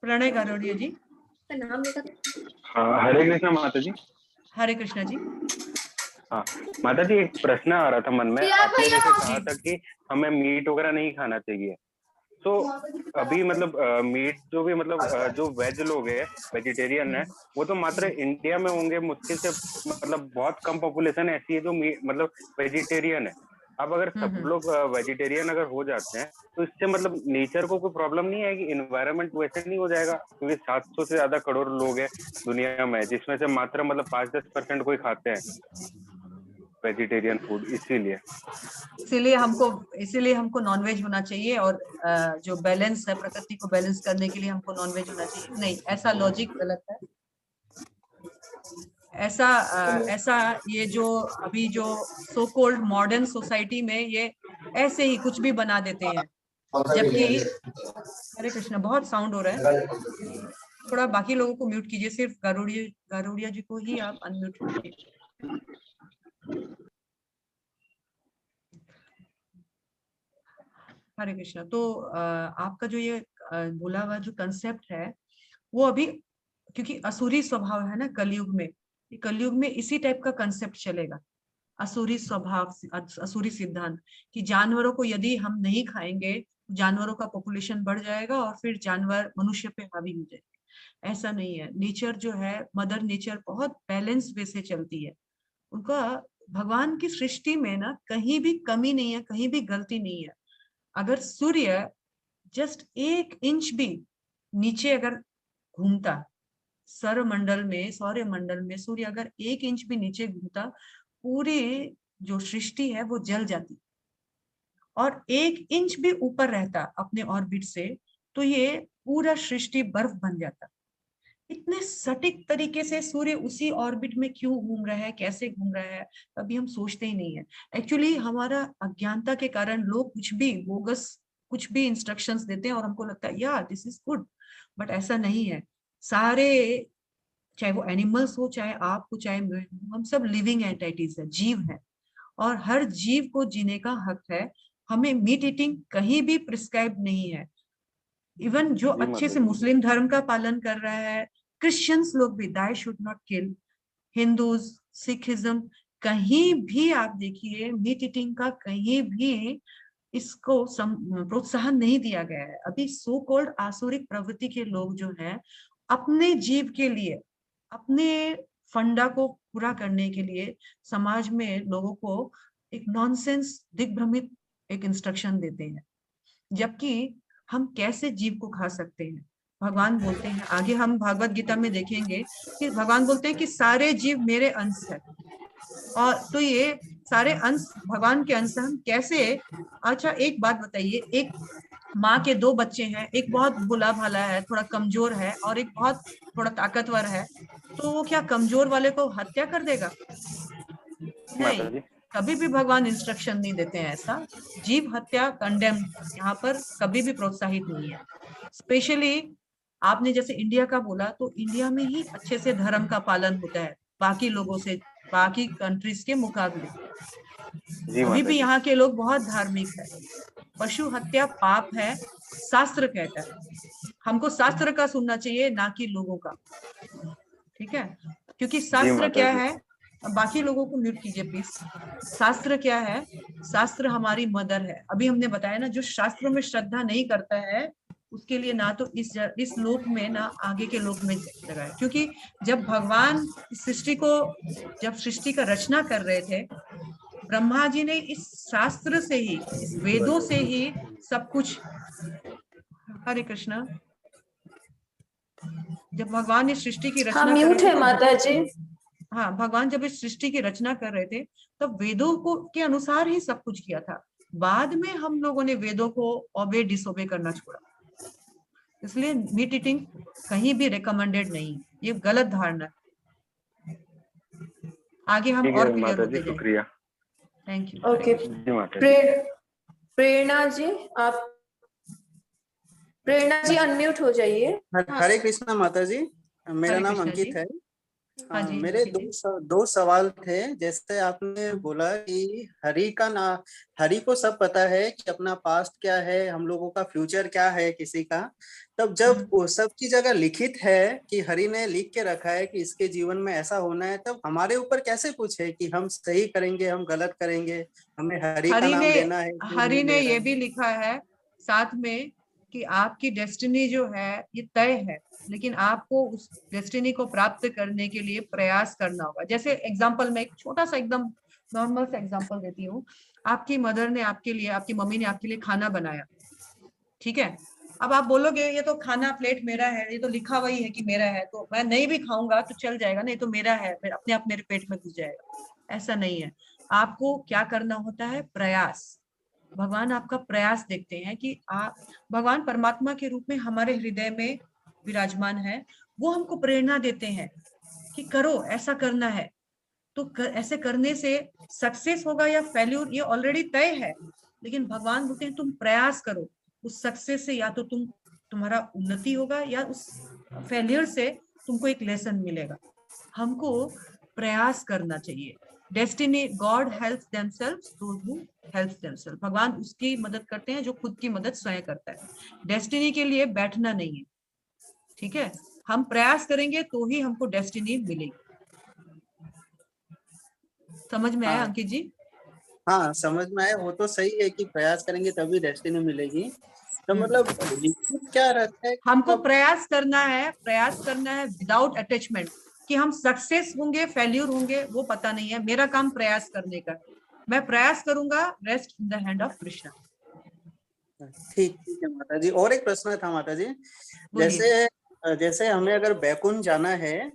प्रणय गारोड़िया जी। हाँ, हरे कृष्ण माता जी। हरे कृष्णा जी। हाँ माता जी, एक प्रश्न आ रहा था मन में। आपने जैसे कहा था कि हमें मीट वगैरह नहीं खाना चाहिए, तो अभी मतलब मीट जो भी मतलब जो वेज लोग हैं, वेजिटेरियन है, वो तो मात्र इंडिया में होंगे मुश्किल से, मतलब बहुत कम पॉपुलेशन ऐसी है जो मतलब वेजिटेरियन है। अब अगर सब लोग वेजिटेरियन अगर हो जाते हैं तो इससे मतलब नेचर को कोई प्रॉब्लम नहीं आएगी? इन्वायरमेंट वैसे नहीं हो जाएगा? क्योंकि 700 से ज्यादा करोड़ लोग हैं दुनिया में, जिसमें से मात्र मतलब 5-10% कोई खाते हैं वेजिटेरियन फूड, इसीलिए। इसीलिए हमको नॉनवेज होना चाहिए, और जो बैलेंस है, प्रकृति को बैलेंस करने के लिए हमको नॉनवेज होना चाहिए। नहीं, ऐसा लॉजिक गलत है। ऐसा ये जो अभी जो सो कॉल्ड मॉडर्न सोसाइटी में ये ऐसे ही कुछ भी बना देते हैं, जबकि हरे कृष्णा, बहुत साउंड हो रहा है, थोड़ा बाकी लोगों को म्यूट कीजिए, सिर्फ गारोड़िया जी को ही आप अनम्यूट कीजिए। हरे कृष्णा। तो आपका जो ये बोला हुआ जो कंसेप्ट है, वो अभी क्योंकि असुरी स्वभाव है ना कलयुग में, कलयुग में इसी टाइप का कंसेप्ट चलेगा। असुरी स्वभाव, असुरी सिद्धांत, कि जानवरों को यदि हम नहीं खाएंगे, जानवरों का पॉपुलेशन बढ़ जाएगा और फिर जानवर मनुष्य पे हावी हो जाएंगे। ऐसा नहीं है। नेचर जो है, मदर नेचर बहुत बैलेंस वे से चलती है। उनका, भगवान की सृष्टि में ना कहीं भी कमी नहीं है, कहीं भी गलती नहीं है। अगर सूर्य जस्ट 1 इंच भी नीचे अगर घूमता, सौर्य मंडल में सूर्य अगर 1 इंच भी नीचे घूमता, पूरी जो सृष्टि है वो जल जाती। और 1 इंच भी ऊपर रहता अपने ऑर्बिट से, तो ये पूरा सृष्टि बर्फ बन जाता। इतने सटीक तरीके से सूर्य उसी ऑर्बिट में क्यों घूम रहा है, कैसे घूम रहा है, अभी हम सोचते ही नहीं है। एक्चुअली हमारा अज्ञानता के कारण लोग कुछ भी बोगस, कुछ भी इंस्ट्रक्शंस देते हैं और हमको लगता है या दिस इज गुड, बट ऐसा नहीं है। सारे, चाहे वो एनिमल्स हो, चाहे आप हो, चाहे मैं हूं, हम सब लिविंग एंटिटीज है, जीव है, और हर जीव को जीने का हक है। हमें मीट ईटिंग कहीं भी प्रिस्क्राइब नहीं है। इवन जो जी अच्छे माता से जी। मुस्लिम धर्म का पालन कर रहा है, क्रिश्चियंस लोग भी, they should not kill, Hindus, Sikhism, कहीं भी आप देखिए मीट ईटिंग का कहीं भी इसको प्रोत्साहन नहीं दिया गया है। अभी सो कॉल्ड आसुरिक प्रवृत्ति के लोग जो हैं, अपने जीव के लिए, अपने फंडा को पूरा करने के लिए समाज में लोगों को एक नॉनसेंस, दिग्भ्रमित एक इंस्ट्रक्शन देते हैं। जबकि हम कैसे जीव को खा सकते हैं? भगवान बोलते हैं, आगे हम भागवत गीता में देखेंगे कि भगवान बोलते हैं कि सारे जीव मेरे अंश है। और तो ये सारे अंश भगवान के अंश हम कैसे? अच्छा एक बात बताइए, एक माँ के 2 बच्चे हैं, एक बहुत भोला भाला है, थोड़ा कमजोर है, और एक बहुत थोड़ा ताकतवर है, तो वो क्या कमजोर वाले को हत्या कर देगा? माता नहीं, जी। कभी भी भगवान इंस्ट्रक्शन नहीं देते हैं ऐसा। जीव हत्या कंडेम यहाँ पर कभी भी प्रोत्साहित नहीं है। स्पेशली आपने जैसे इंडिया का बोला, तो इंडिया में ही अच्छे से धर्म का पालन होता है। बाकी लोगों से, बाकी कंट्रीज के मुकाबले। जी अभी माता भी जी। यहाँ के लोग बहुत धार्मिक है। पशु हत्या पाप है, शास्त्र कहता है। हमको शास्त्र का सुनना चाहिए, ना कि लोगों का, ठीक है? क्योंकि जी शास्त्र माता क्या जी। है, बाकी लोगों को म्यूट कीजिए प्लीज। शास्त्र क्या है? शास्त्र हमारी मदर है। अभी हमने बताया ना, जो शास्त्रों में श्रद्धा नहीं करता है उसके लिए ना तो इस लोक में ना आगे के लोक में जगह है। क्योंकि जब भगवान इस सृष्टि को, जब सृष्टि का रचना कर रहे थे, ब्रह्मा जी ने इस शास्त्र से ही, इस वेदों से ही सब कुछ, हरे कृष्णा, जब भगवान इस सृष्टि की हाँ रचना कर म्यूट रहे थे है तो, माता जी। हाँ, भगवान जब इस सृष्टि की रचना कर रहे थे तब वेदों को के अनुसार ही सब कुछ किया था। बाद में हम लोगों ने वेदों को ओबे डिसोबे करना छोड़ा। इसलिए मीट ईटिंग कहीं भी रिकमेंडेड नहीं, ये गलत धारणा है। आगे हम ठीक और है क्लियर माता जी, होते जाएंगे। शुक्रिया। Thank you. ओके जी माता जी। प्रेरणा जी, आप प्रेरणा जी अनम्यूट हो जाइए। हाँ, हरे कृष्णा माता जी, मेरा हरे नाम कृष्णा जी। अंकित है। हाँ जी, मेरे अंकित जी। दो सवाल थे। जैसे आपने बोला कि हरि का ना, हरि को सब पता है कि अपना पास्ट क्या है, हम लोगों का फ्यूचर क्या है किसी का। तब जब वो सब की जगह लिखित है कि हरि ने लिख के रखा है कि इसके जीवन में ऐसा होना है, तब हमारे ऊपर कैसे पूछे कि हम सही करेंगे, हम गलत करेंगे, हमें हरि का नाम लेना है कि हरि नहीं ने ले रहा ये है? भी लिखा है साथ में कि आपकी डेस्टिनी जो है ये तय है, लेकिन आपको उस डेस्टिनी को प्राप्त करने के लिए प्रयास करना होगा। जैसे एग्जांपल, मैं एक छोटा सा एकदम नॉर्मल सा एग्जांपल देती हूँ। आपकी मदर ने आपके लिए, आपकी मम्मी ने आपके लिए खाना बनाया, ठीक है? अब आप बोलोगे ये तो खाना प्लेट मेरा है, ये तो लिखा हुआ ही है कि मेरा है, तो मैं नहीं भी खाऊंगा तो चल जाएगा, नहीं तो मेरा है, फिर अपने आप मेरे पेट में घुस जाएगा। ऐसा नहीं है। आपको क्या करना होता है? प्रयास। भगवान आपका प्रयास देखते हैं कि आप, भगवान परमात्मा के रूप में हमारे हृदय में विराजमान है। वो हमको प्रेरणा देते हैं कि करो, ऐसा करना है। तो ऐसे करने से सक्सेस होगा या फेल्यूर ये ऑलरेडी तय है, लेकिन भगवान बोलते हैं तुम प्रयास करो। उस सक्सेस से या तो तुम्हारा उन्नति होगा, या उस फेलियर से तुमको एक लेसन मिलेगा। हमको प्रयास करना चाहिए। Destiny, God helps themselves those who helps themselves. भगवान उसकी मदद करते हैं जो खुद की मदद स्वयं करता है। डेस्टिनी के लिए बैठना नहीं है, ठीक है? हम प्रयास करेंगे तो ही हमको डेस्टिनी मिलेगी। समझ में आया हाँ अंकित जी? हाँ, समझ में आया। वो तो सही है कि प्रयास करेंगे तभी डेस्टिनी मिलेगी। तो मतलब लिखित क्या रहता है कि हमको मतलब प्रयास करना है, प्रयास करना है विदाउट अटैचमेंट। कि हम सक्सेस होंगे, फेल्यूर होंगे, वो पता नहीं है। मेरा काम प्रयास करने का, मैं प्रयास करूंगा, rest in the hand of Krishna. ठीक ठीक है माता जी। और एक प्रश्न था माता जी, बोलिए। जैसे जैसे हमें अगर बैकुंठ जाना है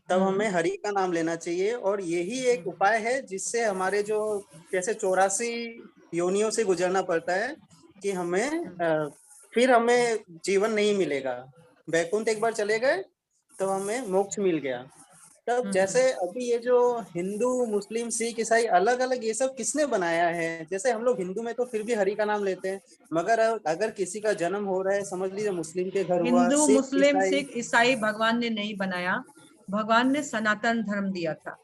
तब हमें हरि का नाम लेना चाहिए, और यही एक उपाय है जिससे हमारे जो जैसे 84 योनियों से गुजरना पड़ता है कि फिर हमें जीवन नहीं मिलेगा। बैकुंठ एक बार चले गए तो हमें मोक्ष मिल गया। तब जैसे अभी ये जो हिंदू, मुस्लिम, सिख, ईसाई अलग अलग ये सब किसने बनाया है? जैसे हम लोग हिंदू में तो फिर भी हरि का नाम लेते हैं, मगर अगर किसी का जन्म हो रहा है, समझ लीजिए मुस्लिम के घर हुआ, हिंदू, सिख, मुस्लिम, ईसाई। सिख, ईसाई भगवान ने नहीं बनाया। भगवान ने सनातन धर्म दिया था।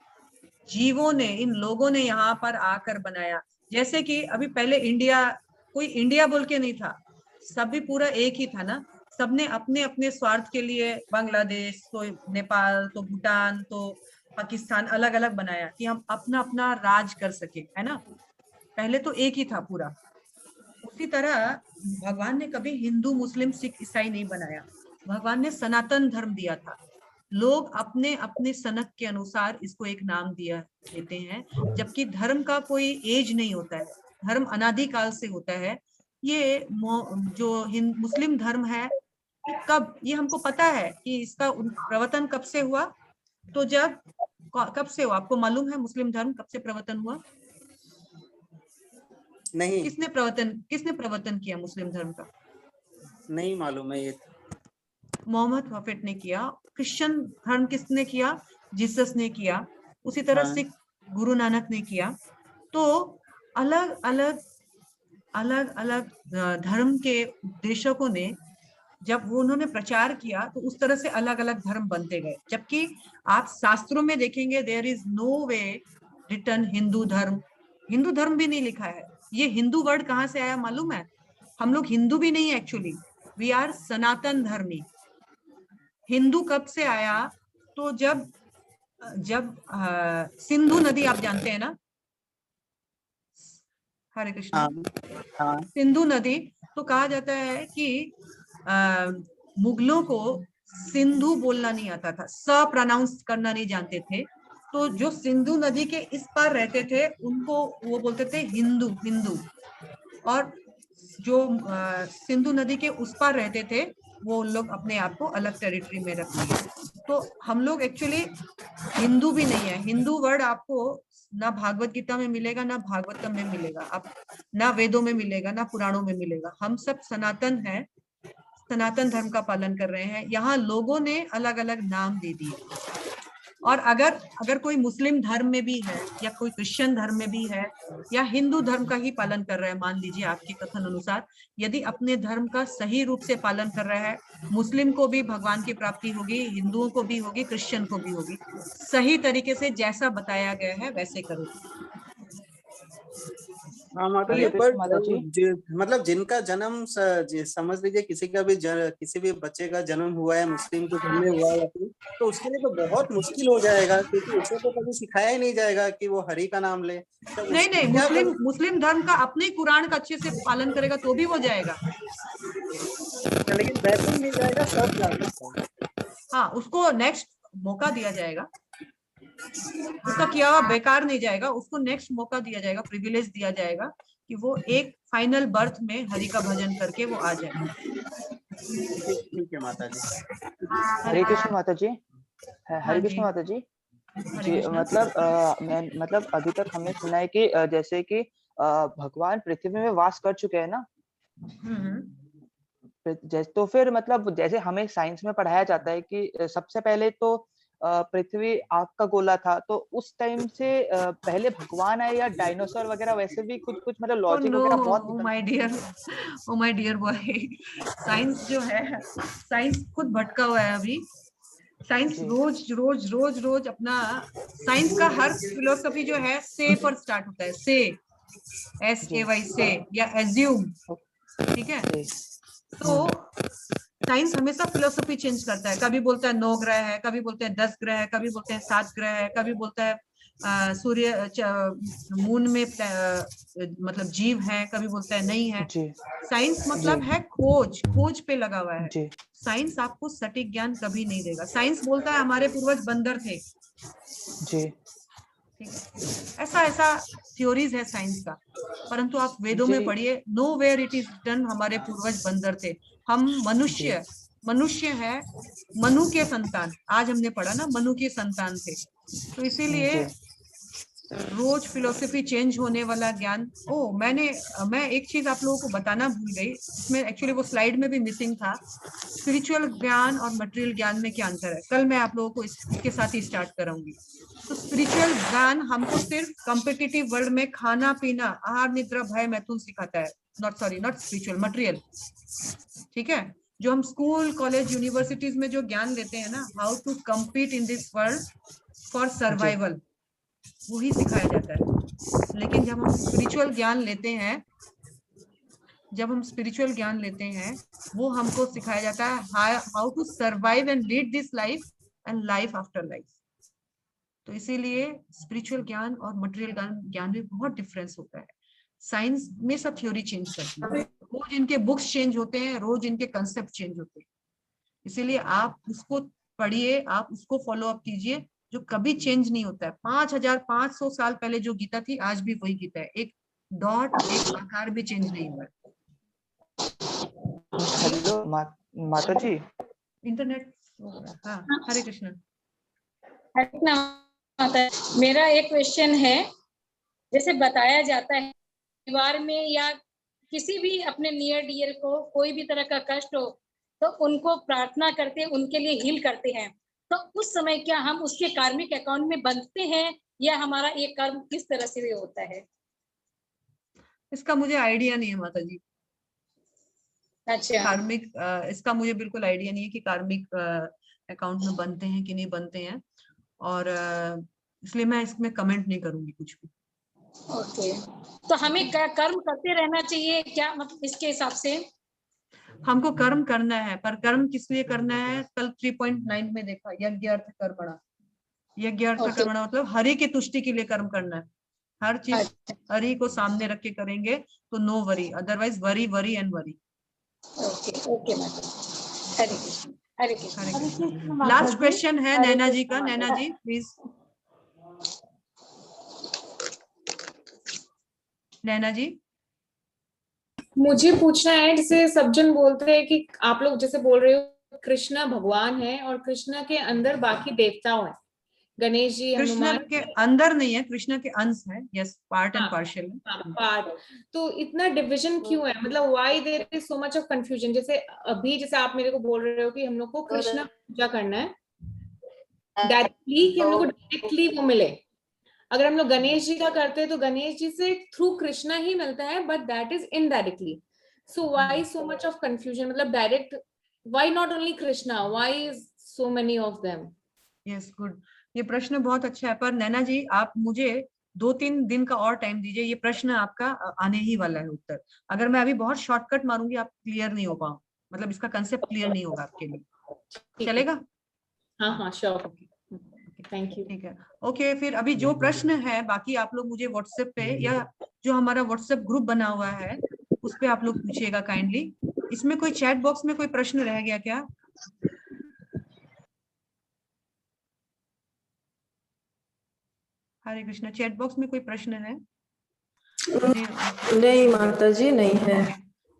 जीवों ने, इन लोगों ने यहाँ पर आकर बनाया। जैसे कि अभी पहले इंडिया, कोई इंडिया बोल के नहीं था, सभी पूरा एक ही था ना। सबने अपने अपने स्वार्थ के लिए बांग्लादेश, तो नेपाल, तो भूटान, तो पाकिस्तान अलग अलग बनाया कि हम अपना अपना राज कर सके, है ना? पहले तो एक ही था पूरा। उसी तरह भगवान ने कभी हिंदू, मुस्लिम, सिख, ईसाई नहीं बनाया। भगवान ने सनातन धर्म दिया था। लोग अपने अपने सनक के अनुसार इसको एक नाम दिया देते हैं, जबकि धर्म का कोई एज नहीं होता है। धर्म अनादिकाल से होता है। ये जो मुस्लिम धर्म है, ये हमको पता है कि इसका प्रवर्तन कब से हुआ। तो कब से हुआ आपको मालूम है? मुस्लिम धर्म कब से प्रवर्तन हुआ? नहीं, किसने प्रवर्तन किया मुस्लिम धर्म का? नहीं मालूम है ये। मोहम्मद प्रॉफिट ने किया। क्रिश्चियन धर्म किसने किया? जीसस ने किया। उसी तरह हाँ सिख गुरु नानक ने किया। तो अलग अलग अलग अलग धर्म के उपदेशकों ने जब वो उन्होंने प्रचार किया तो उस तरह से अलग अलग धर्म बनते गए, जबकि आप शास्त्रों में देखेंगे there is no way return Hindu धर्म भी नहीं लिखा है। ये हिंदू वर्ड कहाँ से आया मालूम है? हम लोग हिंदू भी नहीं है एक्चुअली, वी आर सनातन धर्मी। हिंदू कब से आया? तो जब सिंधु नदी आप जानते हैं ना, हरे कृष्ण, हाँ सिंधु नदी, तो कहा जाता है कि मुगलों को सिंधु बोलना नहीं आता था, स प्रोनाउंस करना नहीं जानते थे, तो जो सिंधु नदी के इस पार रहते थे उनको वो बोलते थे हिंदू, और जो सिंधु नदी के उस पार रहते थे वो लोग अपने आप को अलग टेरिटरी में रख लिए। तो हम लोग एक्चुअली हिंदू भी नहीं है। हिंदू वर्ड आपको ना भागवत गीता में मिलेगा, ना भागवतम में मिलेगा, आप ना वेदों में मिलेगा, ना पुराणों में मिलेगा। हम सब सनातन हैं, सनातन धर्म का पालन कर रहे हैं। यहाँ लोगों ने अलग अलग नाम दे दिए, और अगर कोई मुस्लिम धर्म में भी है या कोई क्रिश्चियन धर्म में भी है या हिंदू धर्म का ही पालन कर रहा है, मान लीजिए आपके कथन अनुसार, यदि अपने धर्म का सही रूप से पालन कर रहा है, मुस्लिम को भी भगवान की प्राप्ति होगी, हिंदुओं को भी होगी, क्रिश्चियन को भी होगी। सही तरीके से जैसा बताया गया है वैसे करो। हाँ माता जी, पर मतलब जिनका जन्म समझ लीजिए किसी का भी किसी भी बच्चे का जन्म हुआ है मुस्लिम के घर में हुआ है, तो उसके लिए तो बहुत मुश्किल हो जाएगा, क्योंकि उसे तो कभी सिखाया ही नहीं जाएगा कि वो हरि का नाम ले। तो नहीं, मुस्लिम धर्म का अपने कुरान का अच्छे से पालन करेगा तो भी हो जाएगा, लेकिन बैकुंठ नहीं जाएगा सब जाएगा। हाँ, उसको नेक्स्ट मौका दिया जाएगा, उसका किया हुआ बेकार नहीं जाएगा, उसको नेक्स्ट मौका दिया जाएगा, प्रिविलेज दिया जाएगा कि वो एक फाइनल बर्थ में हरि का भजन करके वो आ जाए। ठीक है माता जी। हरे कृष्ण माता जी। हरे कृष्ण माता जी। जी, मतलब अभी तक हमने सुना है कि जैसे कि भगवान पृथ्वी में वास कर चुके हैं ना, तो फिर मतलब जैसे हमें साइंस में पढ़ाया जाता है कि सबसे पहले तो पृथ्वी आग का गोला था, तो उस टाइम से पहले भगवान आए या डायनासोर वगैरह, वैसे भी कुछ मतलब लॉजिक वगैरह बहुत oh my dear boy, science जो है, साइंस खुद भटका हुआ है अभी। साइंस रोज अपना, साइंस का हर फिलोसफी जो है से पर स्टार्ट होता है, से SAY से, या एज्यूम, ठीक है? तो साइंस हमेशा फिलोसफी चेंज करता है, कभी बोलता है 9 ग्रह है, कभी बोलते हैं 10 ग्रह है, कभी बोलते हैं 7 ग्रह है, कभी बोलता है सूर्य मून में मतलब जीव है, कभी बोलता है नहीं है। साइंस मतलब है खोज पे लगा हुआ है। साइंस आपको सटीक ज्ञान कभी नहीं देगा। साइंस बोलता है हमारे पूर्वज बंदर थे, ऐसा थ्योरीज है साइंस का, परंतु आप वेदों में पढ़िए, nowhere it is done हमारे पूर्वज बंदर थे। हम मनुष्य है, मनु के संतान, आज हमने पढ़ा ना, मनु के संतान थे। तो इसीलिए रोज फिलोसफी चेंज होने वाला ज्ञान। मैं एक चीज आप लोगों को बताना भूल गई, इसमें एक्चुअली वो स्लाइड में भी मिसिंग था। स्पिरिचुअल ज्ञान और मटेरियल ज्ञान में क्या अंतर है, कल मैं आप लोगों को इसके साथ ही स्टार्ट कराऊंगी। तो स्पिरिचुअल ज्ञान हमको सिर्फ कॉम्पिटिटिव वर्ल्ड में खाना पीना, आहार निद्रा भय मैथुन सिखाता है, नॉट स्पिरिचुअल, मटेरियल, ठीक है? जो हम स्कूल कॉलेज यूनिवर्सिटीज में जो ज्ञान लेते हैं ना, how to compete in this world for survival, वही सिखाया जाता है। लेकिन जब हम स्पिरिचुअल ज्ञान लेते हैं, वो हमको सिखाया जाता है how to survive and lead this life and life after life. तो इसीलिए स्पिरिचुअल ज्ञान और मटेरियल ज्ञान में बहुत डिफरेंस होता है। साइंस में सब थ्योरी चेंज करती है, रोज इनके बुक्स चेंज होते हैं, रोज इनके कंसेप्ट चेंज होते हैं। इसीलिए आप उसको पढ़िए, आप उसको फॉलो अप कीजिए, जो कभी चेंज नहीं होता है। 5500 साल पहले जो गीता थी, आज भी वही गीता है, एक डॉट, एक आकार भी चेंज नहीं हुआ है। हेलो माता जी, इंटरनेट, हाँ, हरे कृष्ण। मेरा एक क्वेश्चन है, जैसे बताया जाता है परिवार में या किसी भी अपने नियर डियर को कोई भी तरह का कष्ट हो तो उनको प्रार्थना करते, उनके लिए हील करते हैं, तो उस समय क्या हम उसके कार्मिक अकाउंट में बंधते हैं या हमारा एक कर्म किस तरह से होता है? इसका मुझे आइडिया नहीं है माता जी। अच्छा कार्मिक इसका मुझे बिल्कुल आइडिया नहीं है कि कार्मिक अकाउंट में बनते हैं कि नहीं बनते हैं, और इसलिए मैं इसमें कमेंट नहीं करूंगी कुछ भी। ओके, तो हमें कर्म करते रहना चाहिए क्या, मतलब इसके हिसाब से? हमको कर्म करना है, पर कर्म किस लिए करना है? कल 3.9 में देखा, यज्ञ अर्थ कर्मणा। यज्ञ अर्थ Okay. कर्मणा मतलब हरि की तुष्टि के लिए कर्म करना है। हर चीज अच्छा, हरि को सामने रख के करेंगे तो no worry, otherwise worry worry and worry. Okay okay madam, Hare Krishna Hare Krishna. Hare Krishna. Last question है नैना जी का। नैना जी प्लीज। नैना जी। मुझे पूछना है, जैसे सब जन बोलते हैं कि आप लोग जैसे बोल रहे हो कृष्णा भगवान है और कृष्णा के अंदर बाकी देवताओं है, गणेश जी, कृष्ण हनुमान। के अंदर नहीं है, कृष्ण के अंश है। यस, पार्ट एंड पार्शियल है। पार्ट। तो इतना डिविजन क्यों है, मतलब why there is so much of confusion? जैसे अभी जैसे आप मेरे को बोल रहे हो कि हम लोग को कृष्णा पूजा करना है डायरेक्टली, कि हम लोग को डायरेक्टली वो मिले। अगर हम लोग गणेश जी का करते हैं तो गणेश जी से थ्रू कृष्णा ही मिलता है, but that is indirectly. So why so much of confusion, मतलब direct why not only Krishna, why is so many of them? Yes, good. ये प्रश्न बहुत अच्छा है, पर नैना जी आप मुझे 2-3 दिन का और टाइम दीजिए। ये प्रश्न आपका आने ही वाला है उत्तर। अगर मैं अभी बहुत शॉर्टकट मारूंगी आप क्लियर नहीं हो पाओ, मतलब इसका कंसेप्ट क्लियर नहीं होगा आपके लिए। चलेगा? हाँ हाँ श्योर, थैंक यू। ठीक है, ओके। फिर अभी जो प्रश्न है बाकी आप लोग मुझे व्हाट्सएप पे या जो हमारा व्हाट्सएप ग्रुप बना हुआ है उस पे आप लोग पूछिएगा काइंडली। इसमें कोई चैट बॉक्स में कोई प्रश्न रह गया क्या? हरे कृष्णा, चैट बॉक्स में कोई प्रश्न है? नहीं माता जी, नहीं है।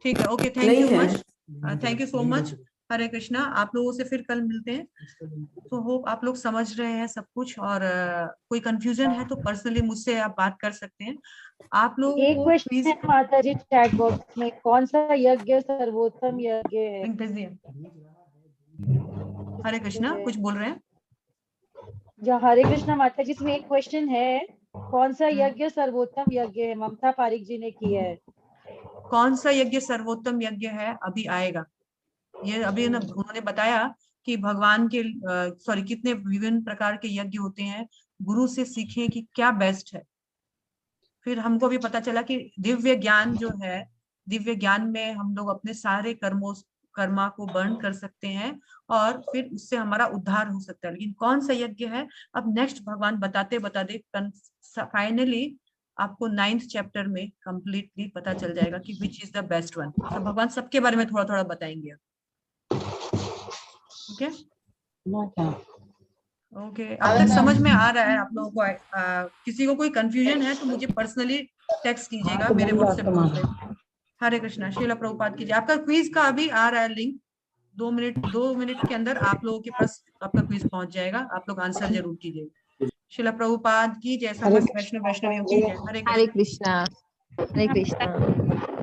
ठीक है, ओके, थैंक नहीं यू है। Much, thank you so much. Hare Krishna. आप लोगों से फिर कल मिलते हैं। तो होप आप लोग समझ रहे हैं सब कुछ, और कोई कंफ्यूजन है तो पर्सनली मुझसे आप बात कर सकते हैं। आप लोगों एक को क्वेश्चन प्लीज है माता जी चैट बॉक्स में, कौन सा यज्ञ सर्वोत्तम यज्ञ है? लिंक भेज दिया। हरे कृष्णा, कुछ बोल रहे हैं? जो हरे कृष्णा माता जी, इसमें एक क्वेश्चन है, कौन सा यज्ञ सर्वोत्तम यज्ञ है? ममता पारिक जी ने किया है। कौन सा यज्ञ सर्वोत्तम यज्ञ है? अभी आएगा ये। अभी ना उन्होंने बताया कि भगवान के सॉरी कितने विभिन्न प्रकार के यज्ञ होते हैं, गुरु से सीखें कि क्या बेस्ट है। फिर हमको भी पता चला कि दिव्य ज्ञान जो है, दिव्य ज्ञान में हम लोग अपने सारे कर्मा को बर्न कर सकते हैं और फिर उससे हमारा उद्धार हो सकता है। लेकिन कौन सा यज्ञ है अब नेक्स्ट भगवान बताते बताते फाइनली आपको 9th चैप्टर में कंप्लीटली पता चल जाएगा कि which is the best one. तो भगवान सबके बारे में थोड़ा थोड़ा बताएंगे। ओके ओके, अब तक समझ में आ रहा है आप लोगों को? किसी को कोई कंफ्यूजन है तो मुझे पर्सनली टेक्स्ट कीजिएगा मेरे व्हाट्सएप ग्रुप पे। हरे कृष्णा। श्रील प्रभुपाद कीजिए। आपका क्विज का अभी आ रहा है लिंक, 2 मिनट के अंदर आप लोगों के पास आपका क्विज पहुंच जाएगा। आप लोग आंसर जरूर कीजिएगा। श्रील प्रभुपाद की जय। समस्त वैष्णव वैष्णवियों की जय। हरे हरे कृष्ण। कृष्णा, हरे कृष्णा।